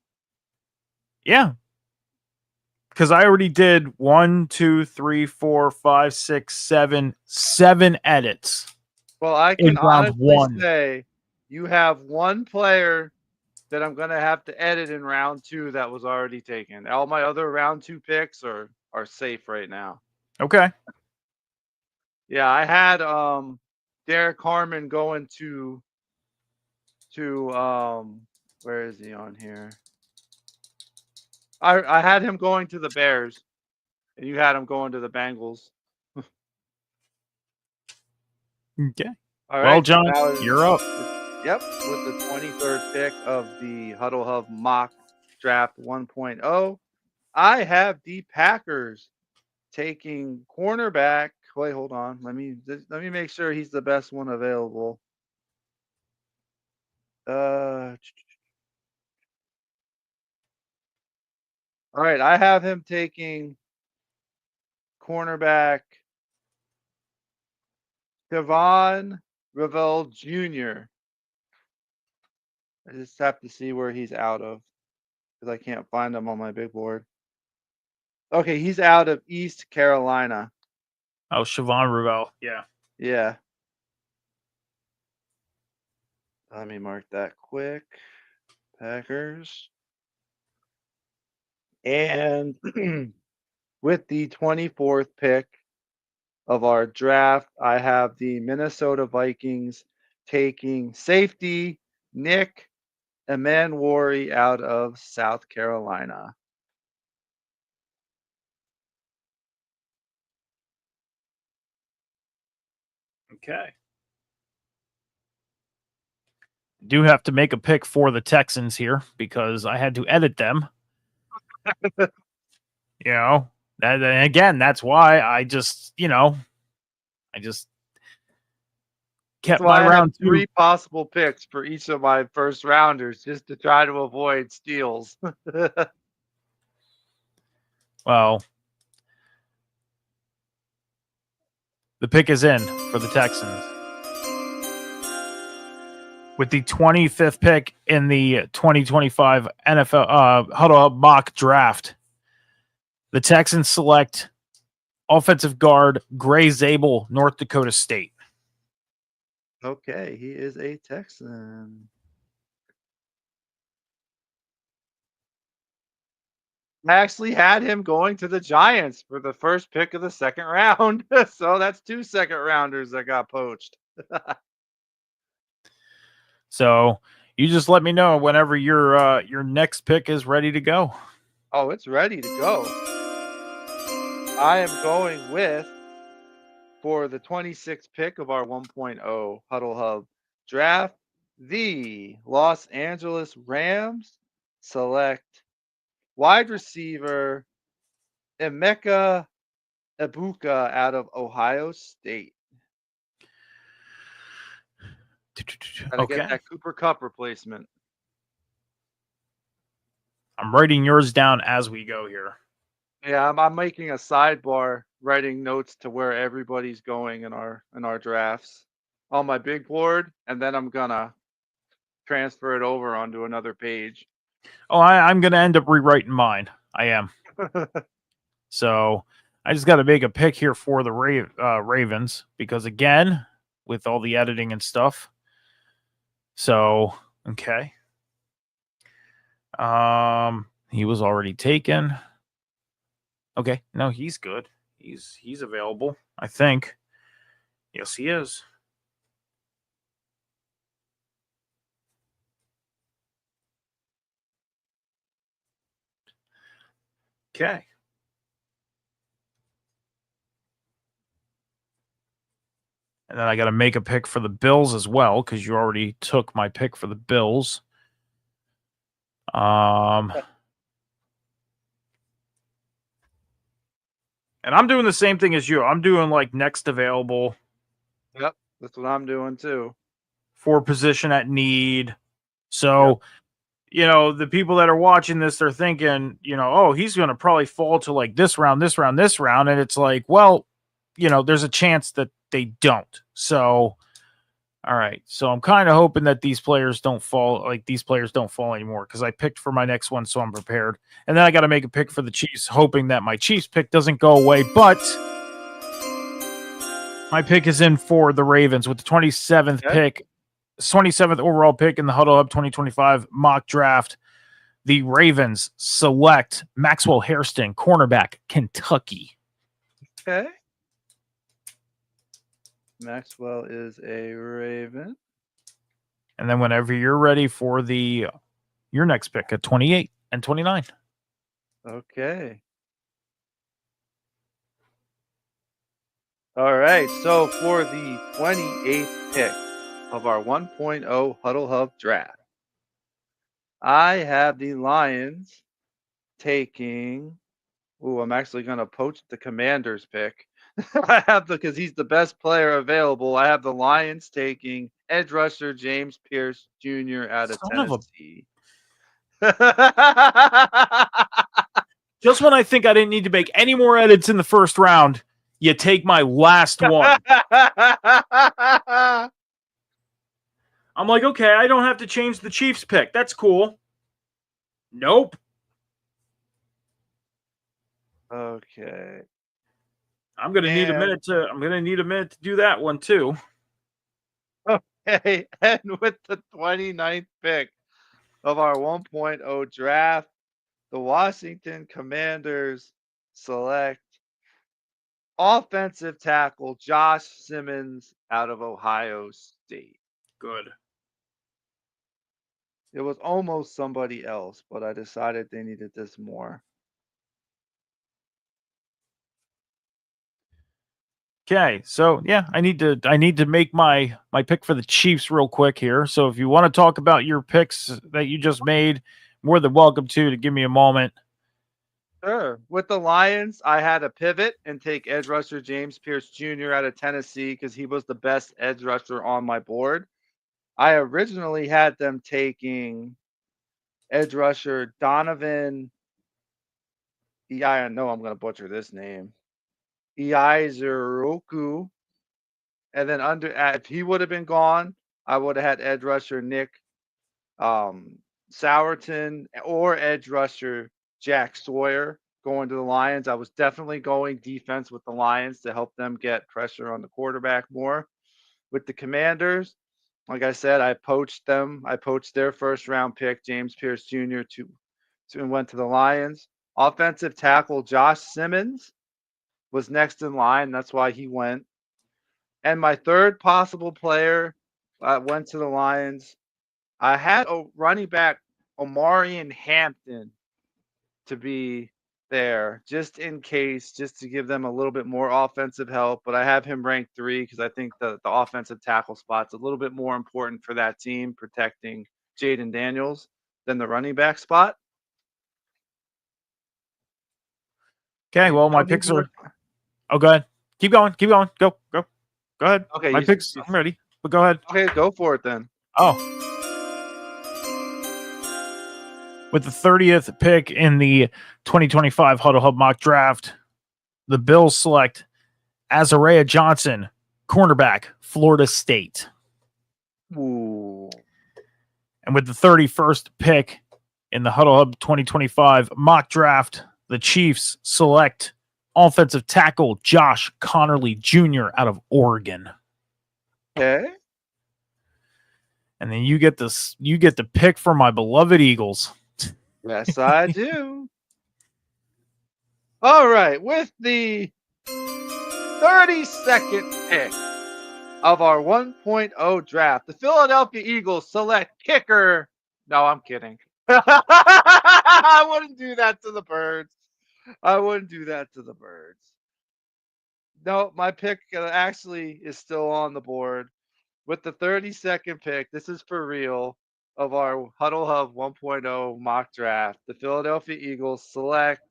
because I already did 1, 2, 3, 4, 5, 6, 7 edits. Well, I can honestly say you have one player that I'm going to have to edit in round 2 that was already taken. All my other round 2 picks are safe right now. Okay. Yeah, I had Derek Harmon going to where is he on here? I had him going to the Bears, and you had him going to the Bengals. Okay. All right. Well, John, you're up. Yep, with the 23rd pick of the Huddle Hub mock draft 1.0, I have the Packers taking cornerback Wait, hold on. Let me make sure he's the best one available. All right, I have him taking cornerback Devon Revel Jr. I just have to see where he's out of because I can't find him on my big board. Okay, he's out of East Carolina. Oh, Siobhan Ravel. Yeah. Yeah. Let me mark that quick. Packers. And with the 24th pick of our draft, I have the Minnesota Vikings taking safety Nick Emanwari out of South Carolina. Okay. Do have to make a pick for the Texans here because I had to edit them. You know, and again, that's why I just kept That's why my I have round 2. 3 possible picks for each of my first rounders just to try to avoid steals. Well, the pick is in for the Texans. With the 25th pick in the 2025 NFL Huddle Up mock draft, the Texans select offensive guard Gray Zabel, North Dakota State. Okay, he is a Texan. I actually had him going to the Giants for the first pick of the second round. So that's 2 second rounders that got poached. So you just let me know whenever your next pick is ready to go. Oh, it's ready to go. I am going with, for the 26th pick of our 1.0 Huddle Hub draft, the Los Angeles Rams select wide receiver Emeka Ibuka out of Ohio State. Gotta get Okay. that Cooper Kupp replacement. I'm writing yours down as we go here. Yeah, I'm making a sidebar, writing notes to where everybody's going in our drafts on my big board, and then I'm gonna transfer it over onto another page. Oh, I'm going to end up rewriting mine. I am. So I just got to make a pick here for the Ravens because, again, with all the editing and stuff. So, okay. He was already taken. Okay, no, he's good. He's available, I think. Yes, he is. Okay. And then I got to make a pick for the Bills as well because you already took my pick for the Bills. And I'm doing the same thing as you. I'm doing like next available. Yep, that's what I'm doing too. For position at need. So, the people that are watching this, they're thinking, oh, he's going to probably fall to like this round. And it's like, well, there's a chance that they don't. So, all right. So I'm kind of hoping that these players don't fall anymore because I picked for my next one. So I'm prepared. And then I got to make a pick for the Chiefs, hoping that my Chiefs pick doesn't go away. But my pick is in for the Ravens with the 27th pick. 27th overall pick in the Huddle Up 2025 mock draft. The Ravens select Maxwell Hairston, cornerback, Kentucky. Okay. Maxwell is a Raven. And then whenever you're ready for your next pick at 28 and 29. Okay. All right. So for the 28th pick of our 1.0 Huddle Hub draft, I have the Lions taking. I'm actually going to poach the Commanders pick. I have because he's the best player available. I have the Lions taking edge rusher James Pierce Jr. out of Son of a. Tennessee. Just when I think I didn't need to make any more edits in the first round, you take my last one. I'm like, okay, I don't have to change the Chiefs pick. That's cool. Nope. Okay. I'm gonna need a minute to do that one too. Okay. And with the 29th pick of our 1.0 draft, the Washington Commanders select offensive tackle Josh Simmons out of Ohio State. Good. It was almost somebody else, but I decided they needed this more. Okay, so yeah, I need to make my pick for the Chiefs real quick here. So if you want to talk about your picks that you just made, more than welcome to give me a moment. Sure. With the Lions, I had to pivot and take edge rusher James Pierce Jr. out of Tennessee because he was the best edge rusher on my board. I originally had them taking edge rusher Donovan. Yeah, I know I'm going to butcher this name. Iaizuroku. And then if he would have been gone, I would have had edge rusher Nick Sourton or edge rusher Jack Sawyer going to the Lions. I was definitely going defense with the Lions to help them get pressure on the quarterback more. With the Commanders, like I said, I poached them. I poached their first round pick, James Pierce Jr., to and went to the Lions. Offensive tackle Josh Simmons was next in line. That's why he went. And my third possible player went to the Lions. I had a running back, Omarion Hampton, to be there just in case, just to give them a little bit more offensive help. But I have him ranked 3 because I think the offensive tackle spot's a little bit more important for that team protecting Jaden Daniels than the running back spot. Okay, well my picks are. Oh, go ahead. Keep going. Keep going. Go. Go ahead. Okay, my picks. I'm ready. But go ahead. Okay, go for it then. Oh. With the 30th pick in the 2025 Huddle Hub mock draft, the Bills select Azariah Johnson, cornerback, Florida State. Ooh. And with the 31st pick in the Huddle Hub 2025 mock draft, the Chiefs select offensive tackle Josh Connerly Jr. out of Oregon. Okay. And then you get the pick for my beloved Eagles. Yes, I do. All right, with the 32nd pick of our 1.0 draft, the Philadelphia Eagles select kicker. No, I'm kidding. I wouldn't do that to the Birds. No, my pick actually is still on the board. With the 32nd pick, this is for real, of our Huddle Hub 1.0 mock draft, the Philadelphia Eagles select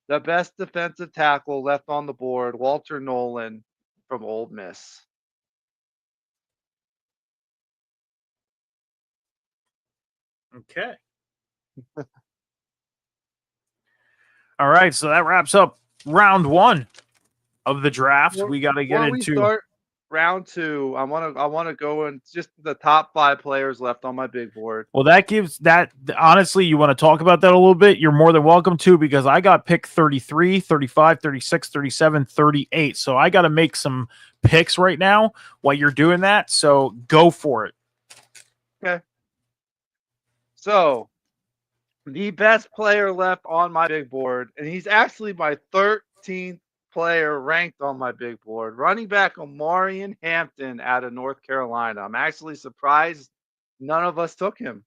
the best defensive tackle left on the board, Walter Nolan from Ole Miss. Okay. All right, so that wraps up round 1 of the draft. We got to get into round 2. I want to go in just the top 5 players left on my big board. Well, that gives that, honestly, you want to talk about that a little bit, you're more than welcome to, because I got pick 33, 35, 36, 37, 38. So I got to make some picks right now while you're doing that. So go for it. Okay. So the best player left on my big board, and he's actually my 13th player ranked on my big board, running back Omarion Hampton out of North Carolina. I'm actually surprised none of us took him.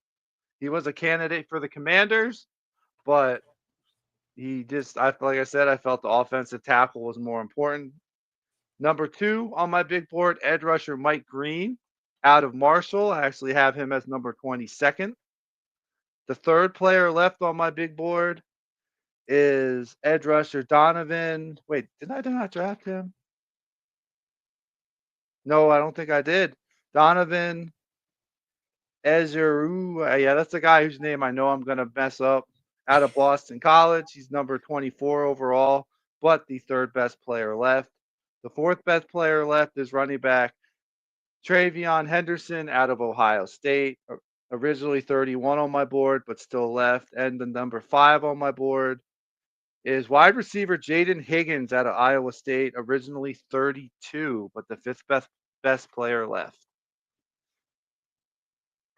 He was a candidate for the Commanders, but like I said, I felt the offensive tackle was more important. Number 2 on my big board, edge rusher Mike Green out of Marshall. I actually have him as number 22nd. The third player left on my big board is edge rusher Donovan. Wait, did I not draft him? No, I don't think I did. Donovan Ezeru. Yeah, that's the guy whose name I know I'm going to mess up. Out of Boston College. He's number 24 overall, but the third best player left. The fourth best player left is running back Travion Henderson out of Ohio State. Originally 31 on my board, but still left. And the number 5 on my board is wide receiver Jaden Higgins out of Iowa State, originally 32, but the fifth best player left.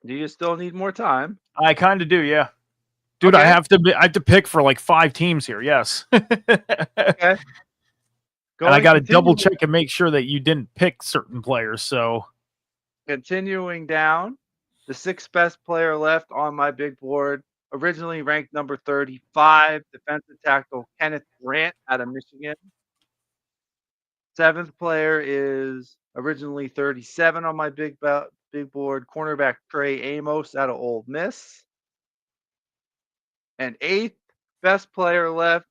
Do you still need more time? I kind of do, yeah. Dude, Okay. I have to pick for like 5 teams here. Yes. Okay. And I got to double check and make sure that you didn't pick certain players. So continuing down, the sixth best player left on my big board, originally ranked number 35, defensive tackle Kenneth Grant out of Michigan. Seventh player is originally 37 on my big board, cornerback Trey Amos out of Ole Miss. And eighth best player left,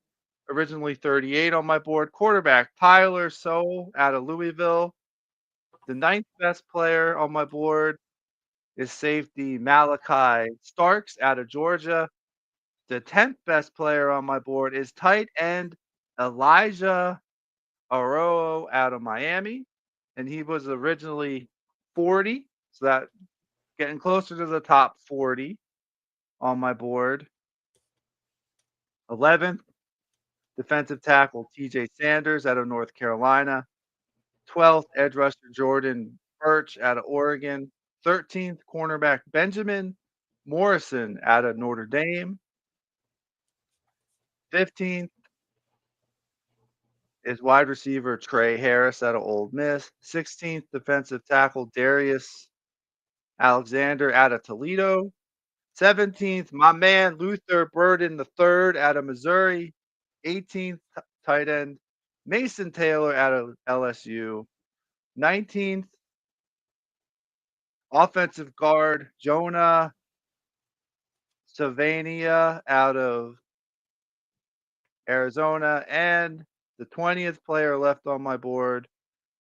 originally 38 on my board, quarterback Tyler Sow out of Louisville. The ninth best player on my board is safety Malachi Starks out of Georgia. The 10th best player on my board is tight end Elijah Arroyo out of Miami. And he was originally 40. So that getting closer to the top 40 on my board. 11th, defensive tackle TJ Sanders out of North Carolina. 12th, edge rusher Jordan Birch out of Oregon. 13th, cornerback Benjamin Morrison out of Notre Dame. 15th is wide receiver Trey Harris out of Ole Miss. 16th, defensive tackle Darius Alexander out of Toledo. 17th, my man Luther Burden III out of Missouri. 18th, tight end Mason Taylor out of LSU. 19th, offensive guard Jonah Savania out of Arizona. And the 20th player left on my board,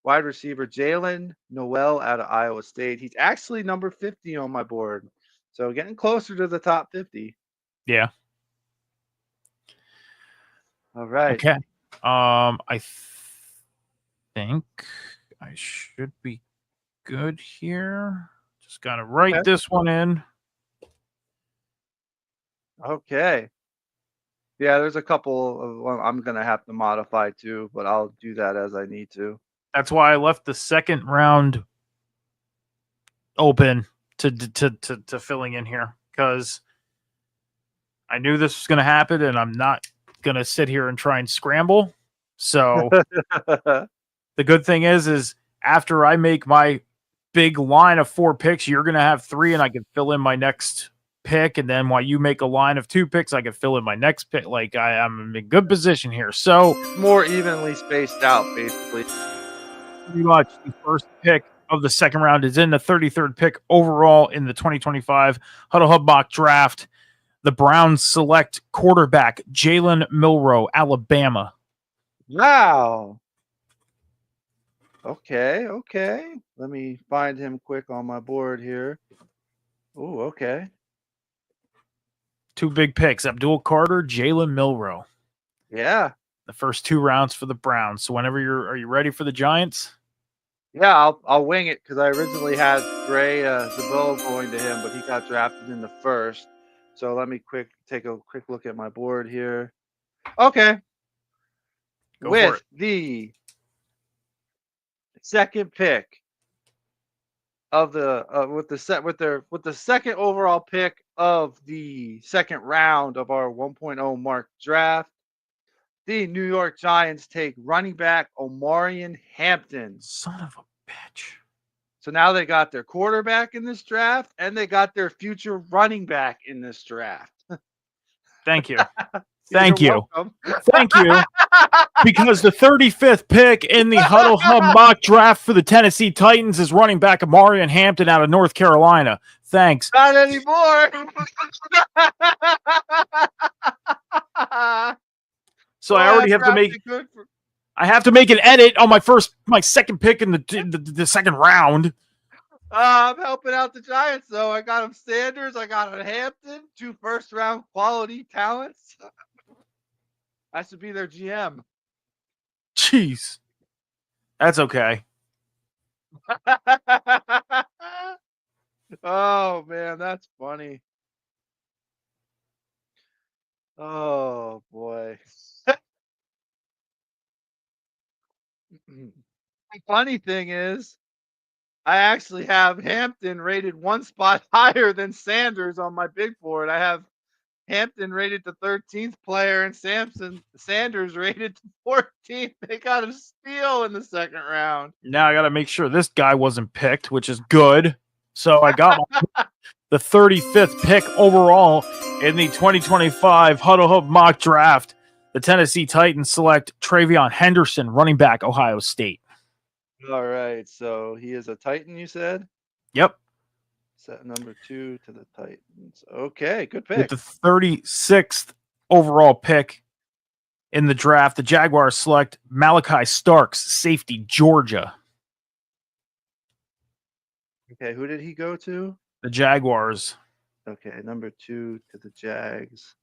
wide receiver Jalen Noel out of Iowa State. He's actually number 50 on my board. So getting closer to the top 50. yeah. All right. Okay. I think I should be good here. Just gotta write this one in. Okay. Yeah, there's a couple of I'm gonna have to modify too, but I'll do that as I need to. That's why I left the second round open to filling in here, because I knew this was going to happen, and I'm not going to sit here and try and scramble. So the good thing is after I make my big line of 4 picks, you're going to have 3, and I can fill in my next pick. And then while you make a line of 2 picks, I can fill in my next pick. Like I'm in good position here. So more evenly spaced out, basically. Pretty much the first pick of the second round is in the 33rd pick overall in the 2025 Huddle Hub mock draft. The Browns select quarterback Jalen Milroe, Alabama. Wow. Okay. Let me find him quick on my board here. Oh, okay. 2 big picks, Abdul Carter, Jalen Milroe. Yeah. The first 2 rounds for the Browns. So whenever are you ready for the Giants? Yeah, I'll wing it because I originally had Gray Zabilla going to him, but he got drafted in the first. So let me take a quick look at my board here. Okay. With the second pick of the with the second overall pick of the second round of our 1.0 mark draft, the New York Giants take running back Omarion Hampton. Son of a bitch. So now they got their quarterback in this draft, and they got their future running back in this draft. Thank you. Thank you. Welcome. Thank you. Because the 35th pick in the Huddle Hub mock draft for the Tennessee Titans is running back Omarion Hampton out of North Carolina. Thanks. Not anymore. So I already have to make I have to make an edit on my second pick in the second round. I'm helping out the Giants, though. I got him Sanders. I got him Hampton. 2 first-round quality talents. I should be their GM. Jeez. That's okay. Oh, man, that's funny. Oh, boy. The funny thing is, I actually have Hampton rated 1 spot higher than Sanders on my big board. I have Hampton rated the 13th player and Sanders rated the 14th. They got a steal in the second round. Now I got to make sure this guy wasn't picked, which is good. So I got the 35th pick overall in the 2025 Huddle Hub mock draft. The Tennessee Titans select Travion Henderson, running back, Ohio State. All right, so he is a Titan, you said? Yep. Set number 2 to the Titans. Okay, good pick. With the 36th overall pick in the draft, the Jaguars select Malachi Starks, safety, Georgia. Okay, who did he go to? The Jaguars. Okay, number 2 to the Jags.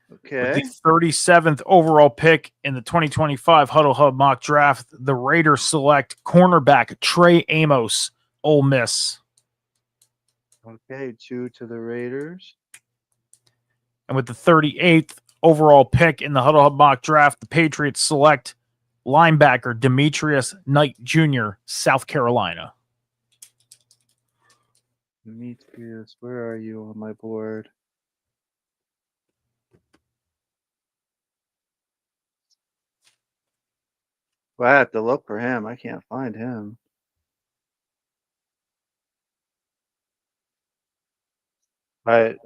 With Okay. the 37th overall pick in the 2025 Huddle Hub mock draft, the Raiders select cornerback Trey Amos, Ole Miss. Okay, 2 to the Raiders. And with the 38th overall pick in the Huddle Hub mock draft, the Patriots select linebacker Demetrius Knight Jr., South Carolina. Demetrius, where are you on my board? Well, I have to look for him. I can't find him. I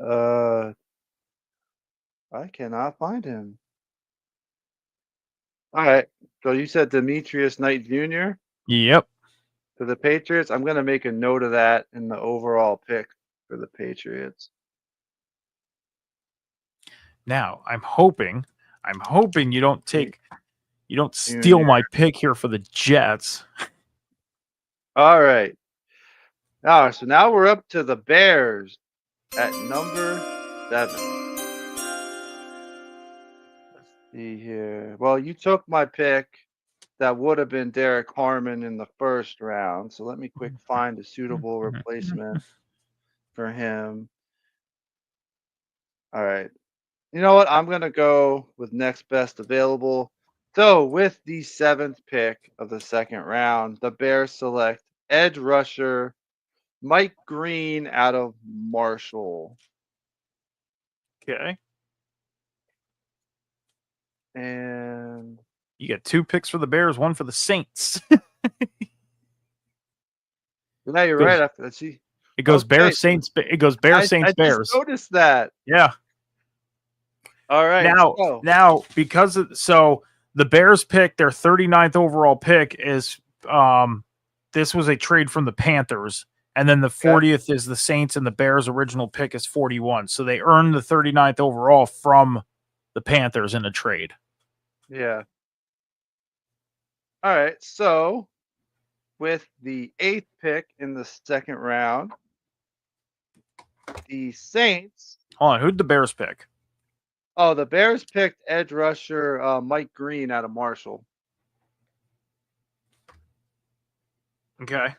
cannot find him. All right. So you said Demetrius Knight Jr. Yep. to the Patriots. I'm going to make a note of that in the overall pick for the Patriots. Now, I'm hoping you don't steal my pick here for the Jets. All right. So now we're up to the Bears at number 7. Let's see here. Well, you took my pick. That would have been Derek Harmon in the first round. So let me quick find a suitable replacement for him. All right. You know what? I'm going to go with next best available. So with the 7th pick of the second round, the Bears select edge rusher Mike Green out of Marshall. Okay. And You get 2 picks for the Bears, 1 for the Saints. yeah, you're right. Let's see. It goes Bears, Saints. It goes Bears, Saints, Bears. Just noticed that. Yeah. All right. Now, because the Bears pick, their 39th overall pick is this was a trade from the Panthers, and then the 40th is the Saints, and the Bears' original pick is 41. So they earned the 39th overall from the Panthers in a trade. Yeah. All right. So with the 8th pick in the second round, the Saints. Hold on, who'd the Bears pick? Oh, the Bears picked edge rusher Mike Green out of Marshall. Okay.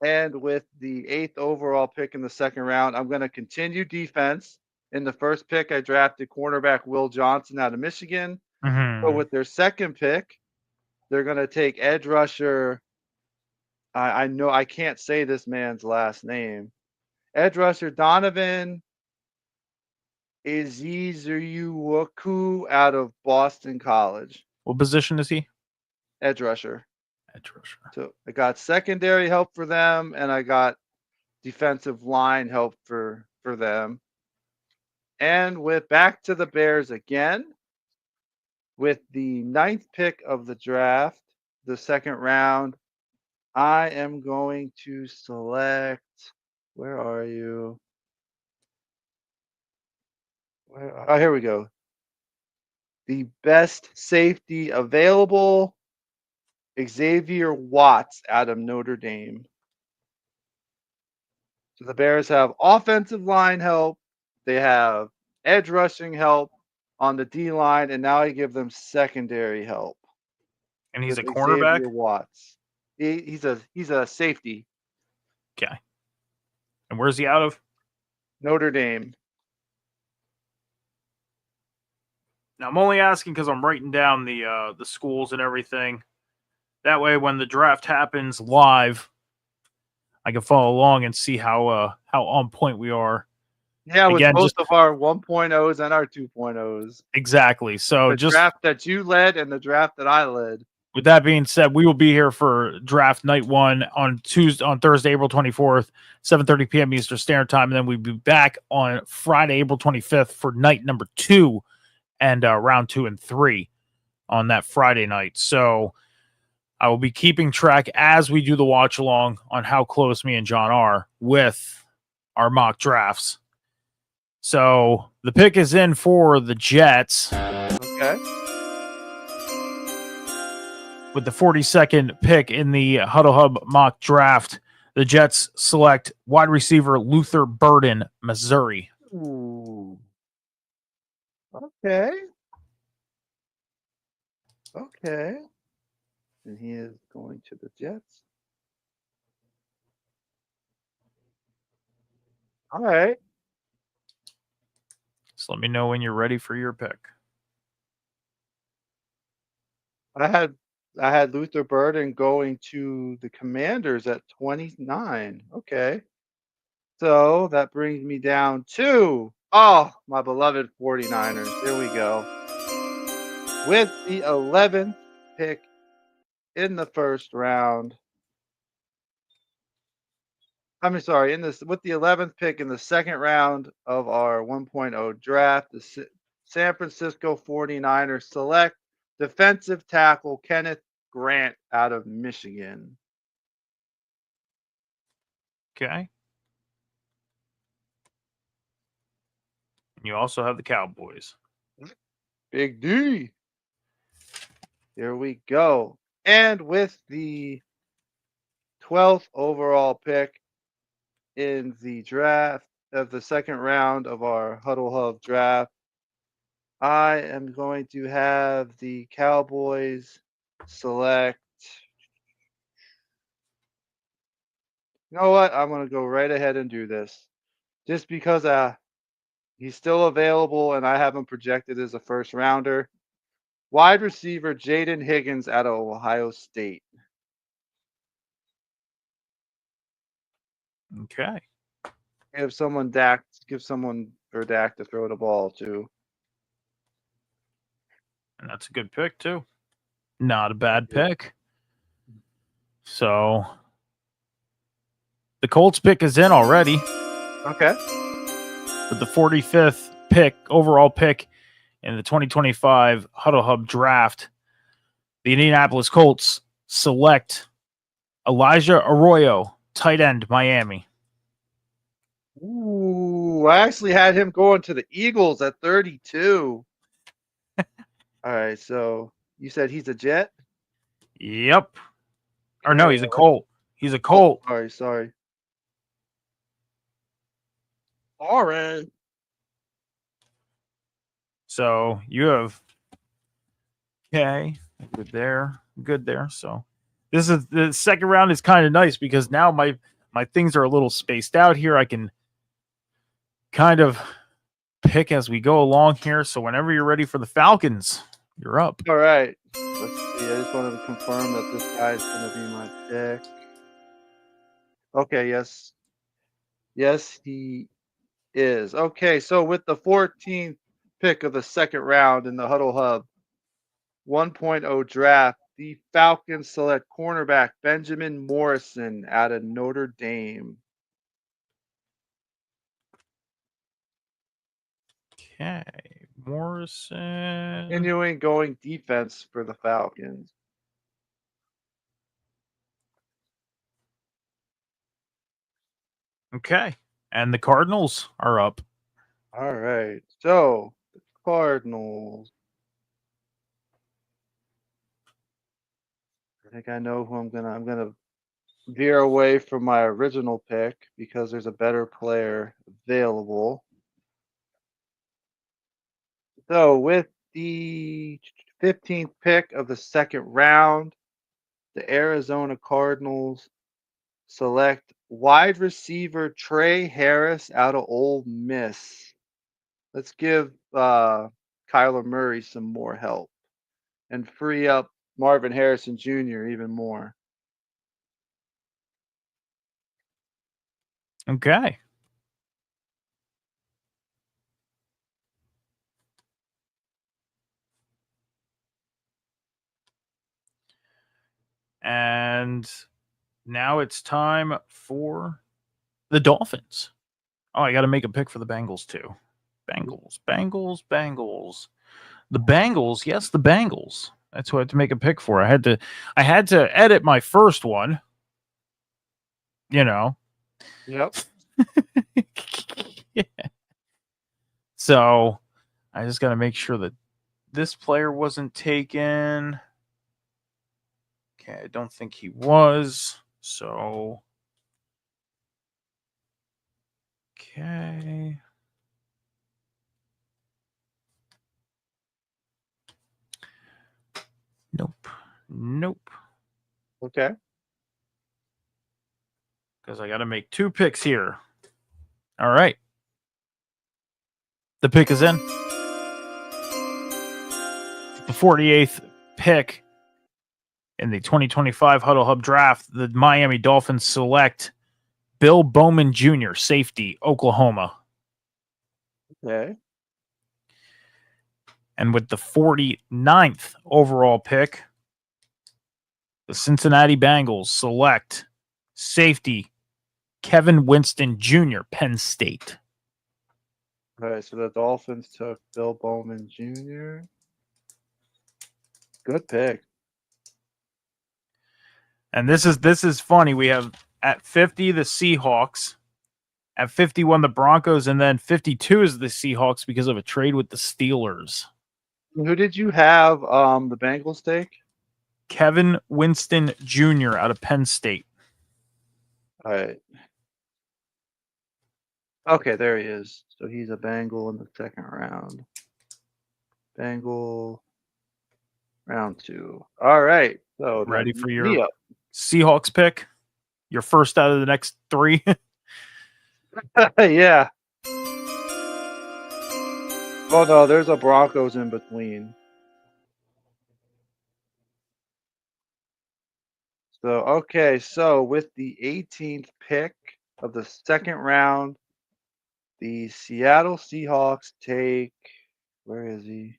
And with the 8th overall pick in the second round, I'm going to continue defense. In the first pick, I drafted cornerback Will Johnson out of Michigan. Mm-hmm. So with their second pick, they're going to take edge rusher. I know I can't say this man's last name. Edge rusher Donovan Ezeuwoku out of Boston College. What position is he? Edge rusher. Edge rusher. So I got secondary help for them, and I got defensive line help for them. And with back to the Bears again, with the 9th pick of the draft, the second round, I am going to select. Where are you? Here we go. the best safety available, Xavier Watts out of Notre Dame. So the Bears have offensive line help, they have edge rushing help on the D line, and now I give them secondary help And he's a with cornerback. Xavier Watts. He's a safety. Okay. And where's he out of? Notre Dame. Now I'm only asking because I'm writing down the schools and everything. That way, when the draft happens live, I can follow along and see how on point we are. Yeah, with Again, both just of our 1.0s and our 2.0s. exactly. So The just draft that you led and the draft that I led. with that being said, we will be here for draft night 1 on Thursday, April 24th, 7:30 p.m. Eastern Standard Time, and then we'll be back on Friday, April 25th for night number 2 and round 2 and 3 on that Friday night. So I will be keeping track as we do the watch along on how close me and John are with our mock drafts. So the pick is in for the Jets. Okay. With the 42nd pick in the Huddle Hub mock draft, the Jets select wide receiver Luther Burden, Missouri. Ooh. Okay. Okay. And he is going to the Jets. All right. So let me know when you're ready for your pick. I had Luther Burden going to the Commanders at 29. Okay. So that brings me down to my beloved 49ers. Here we go. With the 11th pick in the first round. Sorry, with the 11th pick in the second round of our 1.0 draft, the San Francisco 49ers select defensive tackle Kenneth Grant out of Michigan. Okay. And you also have the Cowboys. Big D. Here we go. And with the 12th overall pick in the draft of the second round of our Huddle Hub draft, I am going to have the Cowboys select. You know what? I'm going to go right ahead and do this. Just because he's still available and I have him projected as a first rounder. Wide receiver Jaden Higgins out of Ohio State. Okay. Give someone Dak to throw the ball to. And that's a good pick, too. Not a bad pick. So the Colts pick is in already. Okay. With the 45th overall pick in the 2025 Huddle Hub draft, the Indianapolis Colts select Elijah Arroyo, tight end, Miami. Ooh, I actually had him going to the Eagles at 32. All right, so you said he's a Jet? Yep. Or no, he's a Colt. He's a Colt. Sorry. All right. So you have good there. So this is the second round is kind of nice because now my things are a little spaced out here. I can kind of pick as we go along here. So whenever you're ready for the Falcons, you're up. All right. Let's see. I just wanted to confirm that this guy's going to be my pick. Okay, yes. Yes, he is. Okay, so with the 14th pick of the second round in the Huddle Hub 1.0 draft, the Falcons select cornerback Benjamin Morrison out of Notre Dame. Okay, Morrison. Continuing going defense for the Falcons. Okay, and the Cardinals are up. All right, so the Cardinals. think I know who I'm gonna veer away from my original pick because there's a better player available. So with the 15th pick of the second round, the Arizona Cardinals select wide receiver Trey Harris out of Ole Miss. Let's give Kyler Murray some more help and free up Marvin Harrison Jr. even more. Okay. And now it's time for the Dolphins. Oh, I got to make a pick for the Bengals too. Bengals. The Bengals, yes, the Bengals. That's who I had to make a pick for. I had to edit my first one. You know. Yep. Yeah. So I just got to make sure that this player wasn't taken. Okay, I don't think he was. So okay. Nope. Okay. Because I got to make 2 picks here. All right. The pick is in. The 48th pick in the 2025 Huddle Hub draft, the Miami Dolphins select Bill Bowman Jr., safety, Oklahoma. Okay. And with the 49th overall pick, the Cincinnati Bengals select safety, Kevin Winston Jr., Penn State. All right. So the Dolphins took Bill Bowman Jr. Good pick. And this is funny. We have at 50 the Seahawks, at 51 the Broncos, and then 52 is the Seahawks because of a trade with the Steelers. Who did you have the Bengals take? Kevin Winston Jr. out of Penn State. All right. Okay, there he is. So he's a Bengal in the second round. Bengal round 2. All right. So Ready for your Leo. Seahawks pick? Your first out of the next 3? Yeah. Oh no, there's a Broncos in between. So okay, so with the 18th pick of the second round, the Seattle Seahawks take, where is he?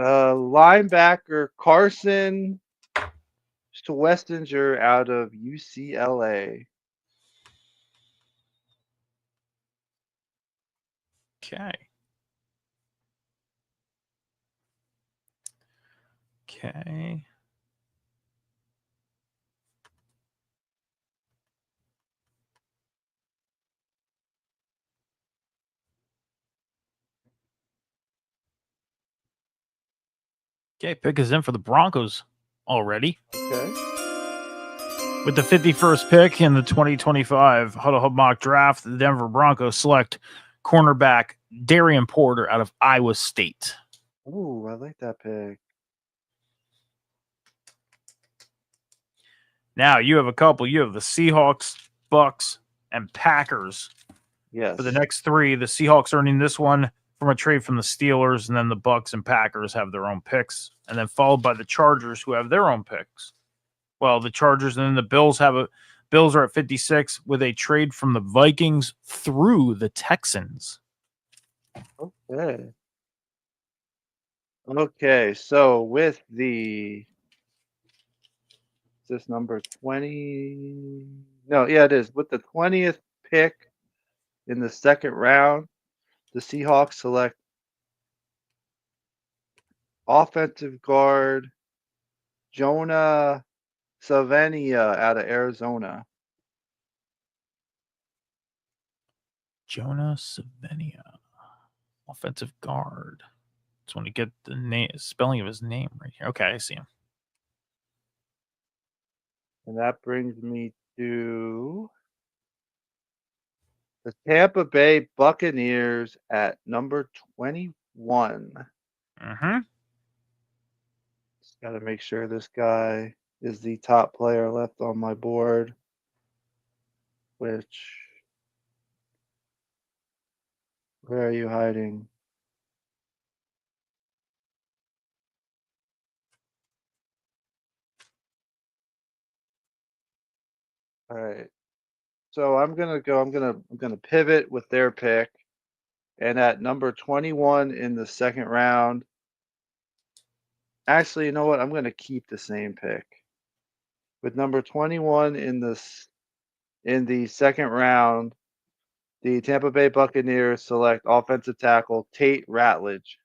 Linebacker Carson Westinger out of UCLA. Okay. Okay, pick is in for the Broncos already. Okay. With the 51st pick in the 2025 Huddle Hub mock draft, the Denver Broncos select cornerback Darian Porter out of Iowa State. Ooh, I like that pick. Now you have a couple. You have the Seahawks, Bucks, and Packers. Yes. For the next 3, the Seahawks earning this one from a trade from the Steelers, and then the Bucks and Packers have their own picks, and then followed by the Chargers, who have their own picks. Well, the Chargers and then the Bills Bills are at 56 with a trade from the Vikings through the Texans. Okay. Okay, so with the is this number 20? No, yeah, it is. With the 20th pick in the second round, the Seahawks select offensive guard Jonah Savania out of Arizona. Jonah Savenia, offensive guard. Just want to get the name, spelling of his name right here. Okay, I see him. And that brings me to the Tampa Bay Buccaneers at number 21. Mm-hmm. Just got to make sure this guy is the top player left on my board, which, where are you hiding? All right. So I'm gonna pivot with their pick. And at number 21 in the second round, actually, you know what? I'm gonna keep the same pick. With number 21 in the second round, the Tampa Bay Buccaneers select offensive tackle Tate Ratledge.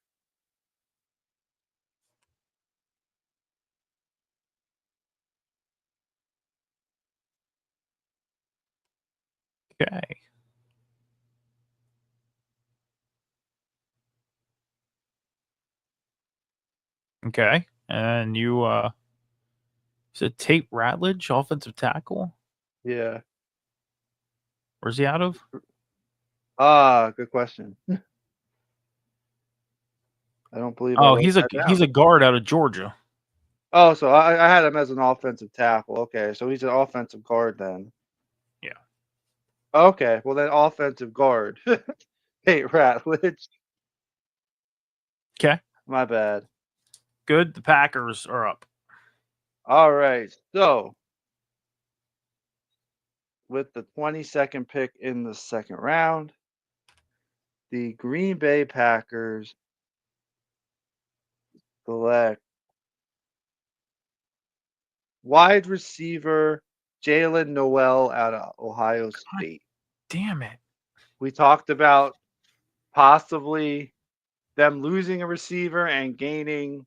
Okay. Okay. And you said Tate Ratledge, offensive tackle? Yeah. Where's he out of? Good question. I don't believe I Oh, wrote that down. he's a guard out of Georgia. Oh, so I had him as an offensive tackle. Okay, so he's an offensive guard then. Yeah. Okay, well then offensive guard. Tate Ratledge. Okay. My bad. Good. The Packers are up. All right. So with the 22nd pick in the second round, the Green Bay Packers select wide receiver Jalen Noel out of Ohio State. Damn it. We talked about possibly them losing a receiver and gaining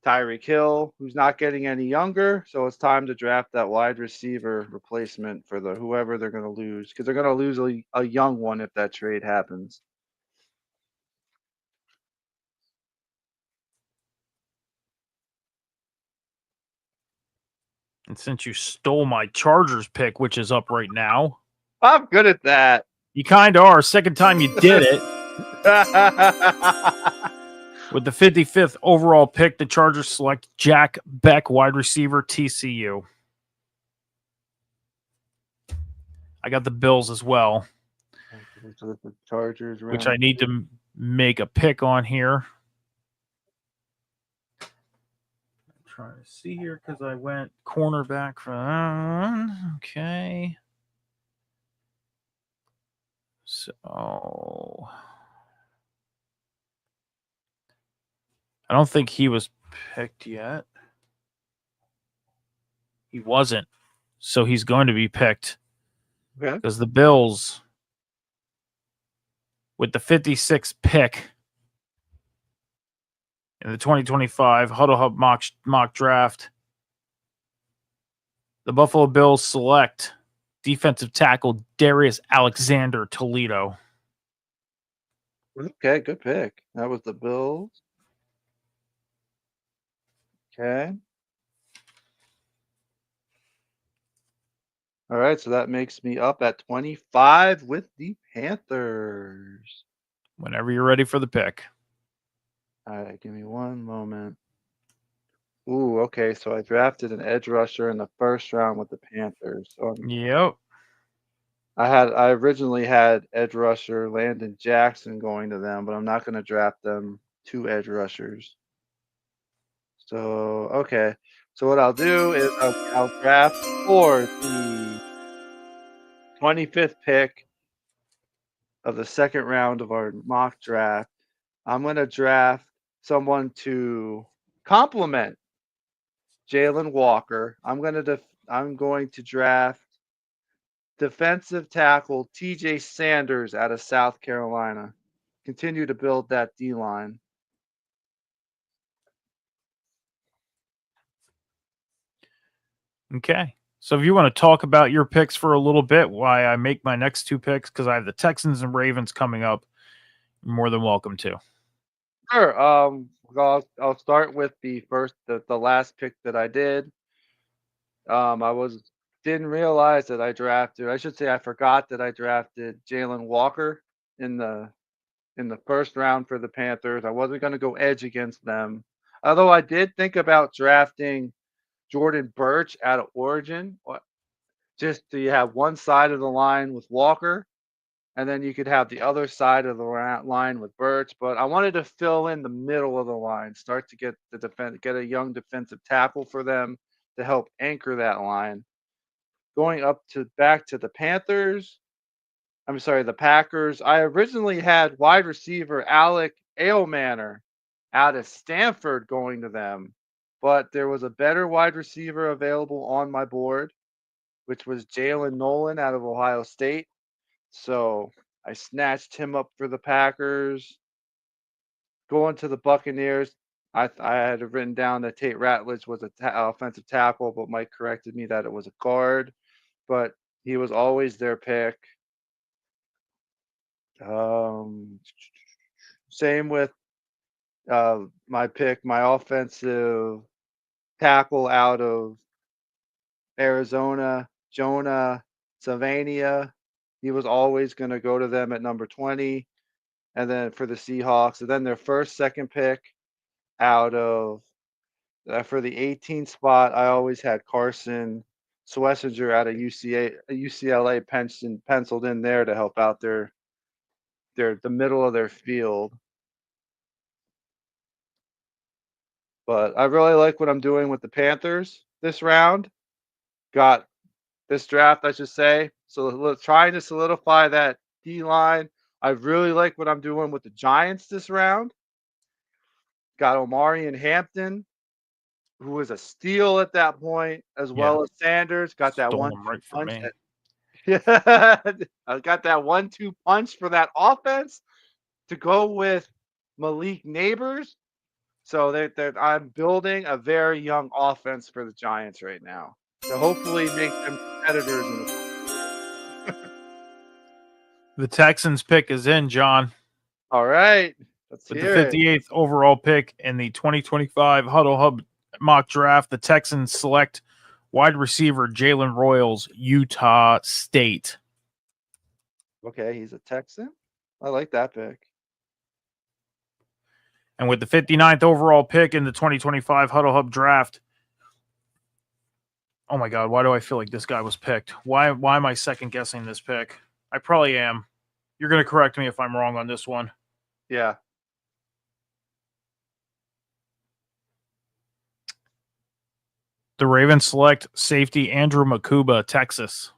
Tyreek Hill, who's not getting any younger. So it's time to draft that wide receiver replacement for whoever they're going to lose, because they're going to lose a young one if that trade happens. And since you stole my Chargers pick, which is up right now, I'm good at that. you kind of are. Second time you did it. With the 55th overall pick, the Chargers select Jack Beck, wide receiver, TCU. I got the Bills as well, So the Chargers, which I need to make a pick on here. I'm trying to see here because I went cornerback for that one. Okay. So I don't think he was picked yet. He wasn't. So he's going to be picked. Okay. Because the Bills, with the 56th pick in the 2025 Huddle Hub mock draft, the Buffalo Bills select defensive tackle Darius Alexander Toledo. Okay, good pick. That was the Bills. Okay. All right, so that makes me up at 25 with the Panthers. Whenever you're ready for the pick. All right, give me one moment. Ooh, okay, so I drafted an edge rusher in the first round with the Panthers. So Yep. I originally had edge rusher Landon Jackson going to them, but I'm not going to draft them 2 edge rushers. So, okay. So what I'll do is I'll draft for the 25th pick of the second round of our mock draft. I'm going to draft someone to complement Jalen Walker. I'm going to draft defensive tackle TJ Sanders out of South Carolina. Continue to build that D line. Okay. So if you want to talk about your picks for a little bit, why I make my next 2 picks, because I have the Texans and Ravens coming up, you're more than welcome to. Sure. I'll start with the last pick that I did. Didn't realize that I drafted. I should say I forgot that I drafted Jalen Walker in the first round for the Panthers. I wasn't going to go edge against them, although I did think about drafting Jordan Birch out of Oregon. Just so you have one side of the line with Walker, and then you could have the other side of the line with Birch. But I wanted to fill in the middle of the line, start to get a young defensive tackle for them to help anchor that line. Going back to the Panthers, I'm sorry, the Packers. I originally had wide receiver Alec Ailmanor out of Stanford going to them, but there was a better wide receiver available on my board, which was Jalen Nolan out of Ohio State. So I snatched him up for the Packers. Going to the Buccaneers, I had written down that Tate Ratledge was a offensive tackle, but Mike corrected me that it was a guard. But he was always their pick. Same with my pick, my offensive tackle out of Arizona, Jonah Savania. He was always going to go to them at number 20. And then for the Seahawks, and then their second pick out of for the 18th spot, I always had Carson Schlesinger out of UCLA penciled in there to help out the middle of their field. But I really like what I'm doing with the Panthers this round. Got this draft, I should say. So trying to solidify that D line. I really like what I'm doing with the Giants this round. Got Omarion Hampton, who was a steal at that point, as well as Sanders. Got that Stole 1-2 him right from punch. me. I got that 1-2 punch for that offense to go with Malik Neighbors. So I'm building a very young offense for the Giants right now to hopefully make them competitors in the The Texans pick is in, John. All right. Let's With the hear it. 58th overall pick in the 2025 Huddle Hub mock draft, the Texans select wide receiver Jalen Royals, Utah State. Okay, he's a Texan. I like that pick. And with the 59th overall pick in the 2025 Huddle Hub draft, oh my God, why do I feel like this guy was picked? Why am I second guessing this pick? I probably am. You're going to correct me if I'm wrong on this one. Yeah. The Ravens select safety Andrew Makuba, Texas.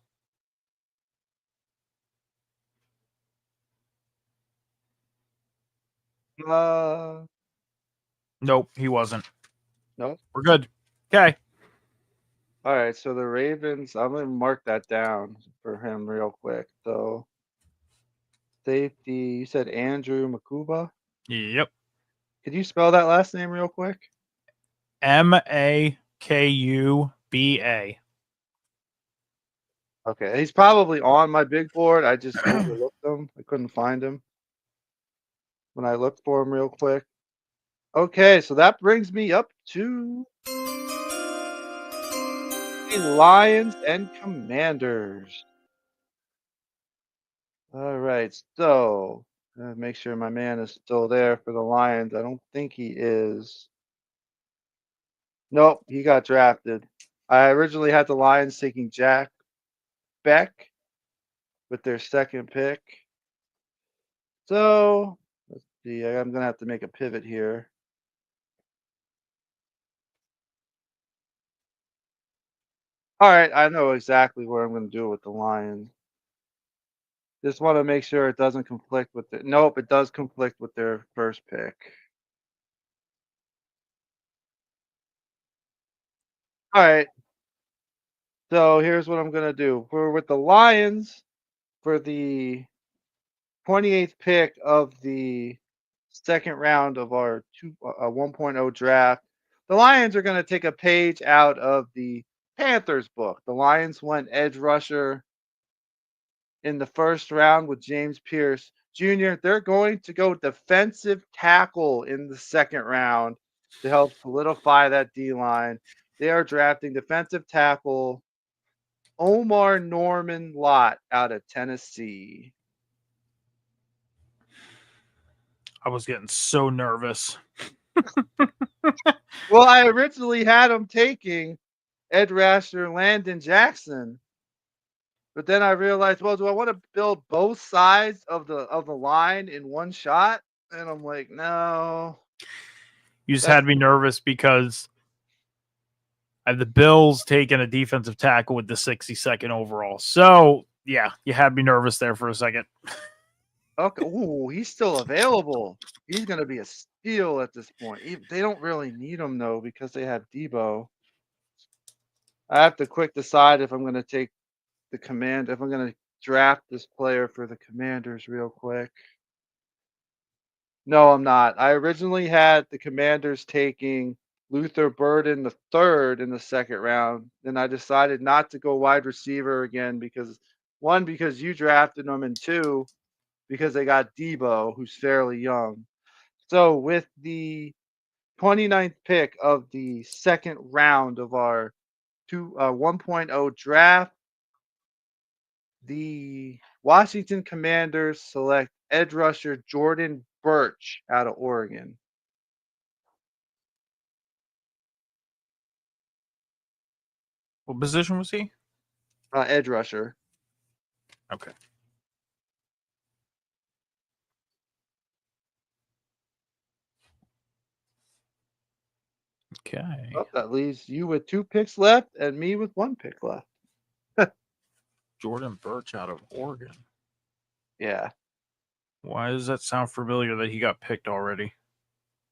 Nope, he wasn't. No. We're good. Okay. All right. So the Ravens, I'm going to mark that down for him real quick. So safety, you said Andrew Makuba. Yep. Could you spell that last name real quick? Makuba. Okay. He's probably on my big board. I just overlooked him. I couldn't find him when I looked for him real quick. Okay. So that brings me up to the Lions and Commanders. All right. So make sure my man is still there for the Lions. I don't think he is. Nope, he got drafted. I originally had the Lions taking Jack Beck with their second pick. So let's see. I'm gonna have to make a pivot here. All right, I know exactly what I'm gonna do with the Lions. Just want to make sure it doesn't conflict with it. Nope, it does conflict with their first pick. All right. So here's what I'm gonna do. We're with the Lions for the 28th pick of the second round of our 1.0 draft. The Lions are going to take a page out of the Panthers book. The Lions went edge rusher in the first round with James Pierce Jr., they're going to go defensive tackle in the second round to help solidify that D line. They are drafting defensive tackle Omar Norman Lott out of Tennessee. I was getting so nervous. Well, I originally had him taking Ed Rasher and Landon Jackson. But then I realized, well, do I want to build both sides of the line in one shot? And I'm like, no. You just That's- had me nervous because I have the Bills taking a defensive tackle with the 62nd overall. So, yeah, you had me nervous there for a second. Okay. Ooh, he's still available. He's going to be a steal at this point. They don't really need him, though, because they have Debo. I have to quick decide if I'm going to take the command, if I'm going to draft this player for the Commanders real quick. No, I'm not. I originally had the Commanders taking Luther Burden the third in the second round. Then I decided not to go wide receiver again because because you drafted him, and two, because they got Debo, who's fairly young. So with the 29th pick of the second round of our 1.0 draft, the Washington Commanders select edge rusher Jordan Birch out of Oregon. What position was he? Edge rusher. Okay. Okay. Oh, that leaves you with 2 picks left and me with 1 pick left. Jordan Birch out of Oregon. Yeah. Why does that sound familiar that he got picked already?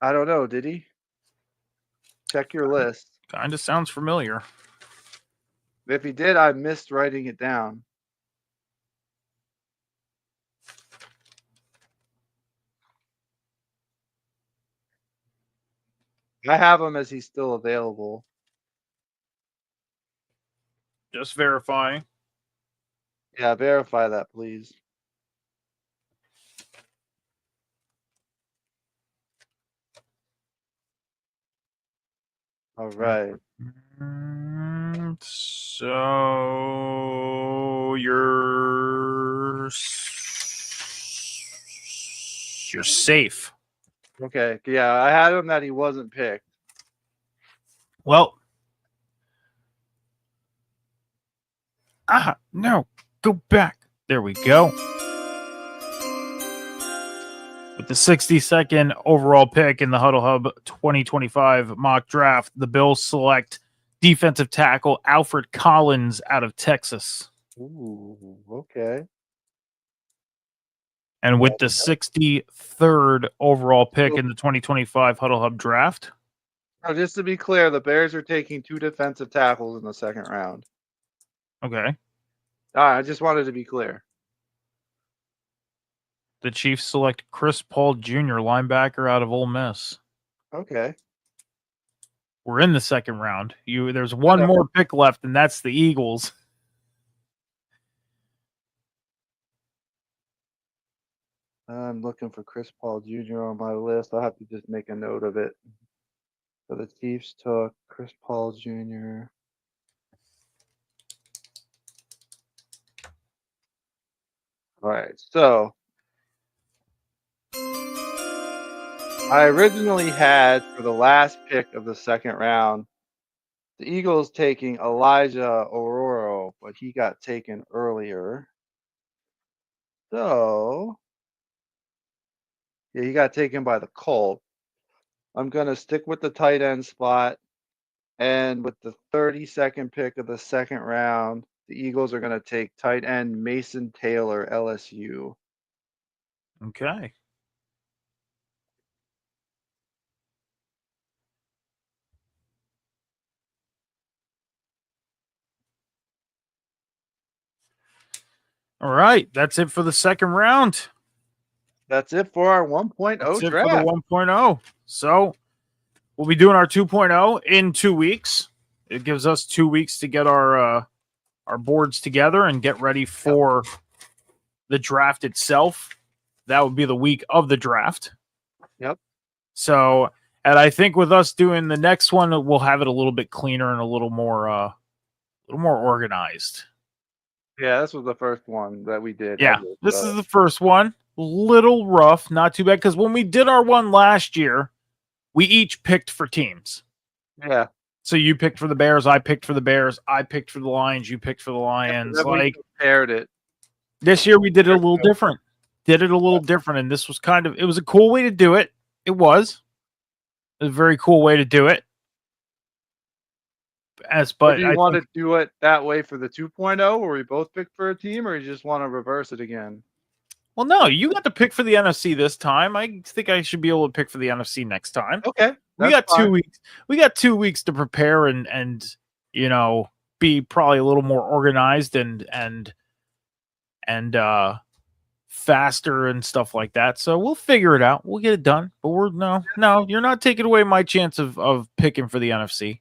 I don't know. Did he? Check your list. Kind of sounds familiar. If he did, I missed writing it down. I have him as he's still available. Just verifying. Yeah, verify that, please. All right. So you're safe. Okay. Yeah, I had him that he wasn't picked. Well, no, go back. There we go. With the 62nd overall pick in the Huddle Hub 2025 mock draft, the Bills select defensive tackle Alfred Collins out of Texas. Ooh, okay. And with the 63rd overall pick in the 2025 Huddle Hub draft. Now, just to be clear, the Bears are taking 2 defensive tackles in the second round. Okay. I just wanted to be clear. The Chiefs select Chris Paul Jr., linebacker out of Ole Miss. Okay. We're in the second round. There's one more pick left, and that's the Eagles. I'm looking for Chris Paul Jr. on my list. I'll have to just make a note of it. So the Chiefs took Chris Paul Jr. All right. So I originally had, for the last pick of the second round, the Eagles taking Elijah Ororo, but he got taken earlier. So, yeah, he got taken by the Colts. I'm going to stick with the tight end spot. And with the 32nd pick of the second round, the Eagles are going to take tight end Mason Taylor, LSU. Okay. All right. That's it for the second round. That's it for our 1.0 That's it draft. for the 1.0. So we'll be doing our 2.0 in 2 weeks. It gives us 2 weeks to get our boards together and get ready for the draft itself. that would be the week of the draft. Yep. So, and I think with us doing the next one, we'll have it a little bit cleaner and a little more organized. Yeah, this was the first one that we did. Yeah, this is the first one. Little rough, not too bad. Because when we did our one last year, we each picked for teams. Yeah. So you picked for the Bears, I picked for the Bears, I picked for the Lions, you picked for the Lions. We compared it. This year we did it a little different. And this was it was a cool way to do it. It was a very cool way to do it. But do you want to do it that way for the 2.0 where we both pick for a team, or you just want to reverse it again? Well, no, you got to pick for the NFC this time. I think I should be able to pick for the NFC next time. Okay. We got 2 weeks. We got 2 weeks to prepare and be probably a little more organized and faster and stuff like that. So we'll figure it out. We'll get it done. But no, you're not taking away my chance of picking for the NFC.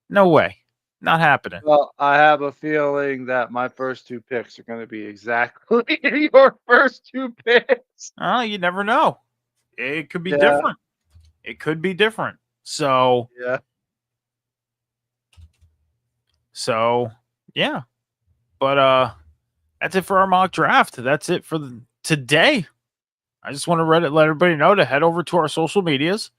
No way. Not happening. Well, I have a feeling that my first 2 picks are going to be exactly your first 2 picks. You never know. It could be different. It could be different. So, yeah. But that's it for our mock draft. That's it for today. I just want to let everybody know to head over to our social medias.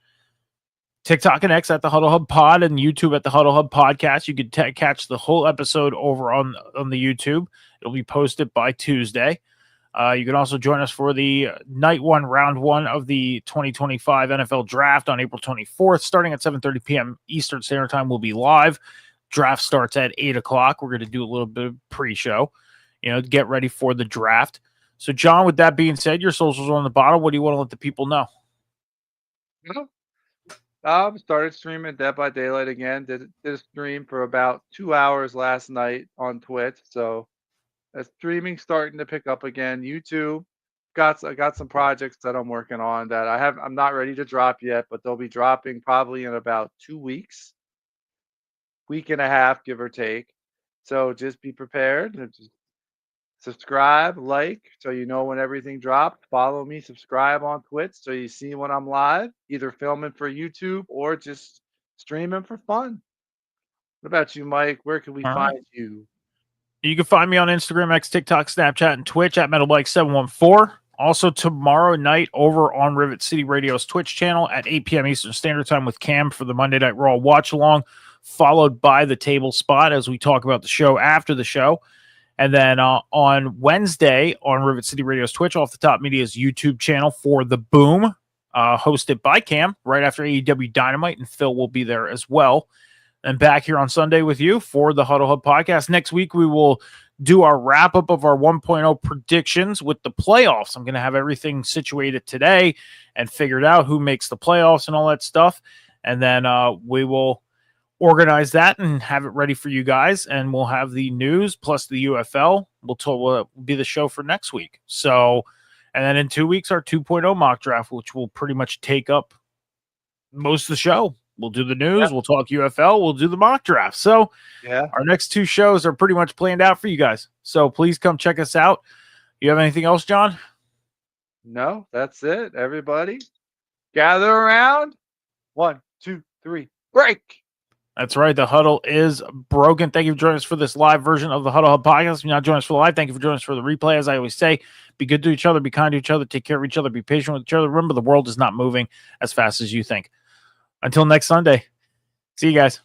TikTok and X at the Huddle Hub Pod and YouTube at the Huddle Hub Podcast. You can catch the whole episode over on the YouTube. It'll be posted by Tuesday. You can also join us for the night 1, round 1 of the 2025 NFL Draft on April 24th, starting at 7:30 p.m. Eastern Standard Time. We'll be live. Draft starts at 8 o'clock. We're going to do a little bit of pre-show, get ready for the draft. So, John, with that being said, your socials are on the bottom. What do you want to let the people know? Started streaming Dead by Daylight again. Did a stream for about 2 hours last night on Twitch. So streaming starting to pick up again. YouTube I got some projects that I'm working on that I'm not ready to drop yet, but they'll be dropping probably in about 2 weeks, week and a half, give or take. So just be prepared. Just subscribe, like, so you know when everything drops. Follow me, subscribe on Twitch so you see when I'm live, either filming for YouTube or just streaming for fun. What about you, Mike? Where can we find you? You can find me on Instagram, X, TikTok, Snapchat, and Twitch at MetalBike714. Also tomorrow night over on Rivet City Radio's Twitch channel at 8 p.m. Eastern Standard Time with Cam for the Monday Night Raw watch along, followed by the table spot as we talk about the show after the show. And then on Wednesday on Rivet City Radio's Twitch, Off the Top Media's YouTube channel for The Boom, hosted by Cam right after AEW Dynamite, and Phil will be there as well. And back here on Sunday with you for the Huddle Hub Podcast. Next week, we will do our wrap-up of our 1.0 predictions with the playoffs. I'm going to have everything situated today and figured out who makes the playoffs and all that stuff. And then we will organize that and have it ready for you guys, and we'll have the news plus the UFL will be the show for next week. So, and then in 2 weeks, our 2.0 mock draft, which will pretty much take up most of the show. We'll do the news, we'll talk UFL, we'll do the mock draft. So our next 2 shows are pretty much planned out for you guys. So please come check us out. You have anything else, John? No, that's it. Everybody gather around. 1, 2, 3, break. That's right. The huddle is broken. Thank you for joining us for this live version of the Huddle Hub Podcast. If you're not joining us for the live, thank you for joining us for the replay. As I always say, be good to each other, be kind to each other, take care of each other, be patient with each other. Remember, the world is not moving as fast as you think. Until next Sunday, see you guys.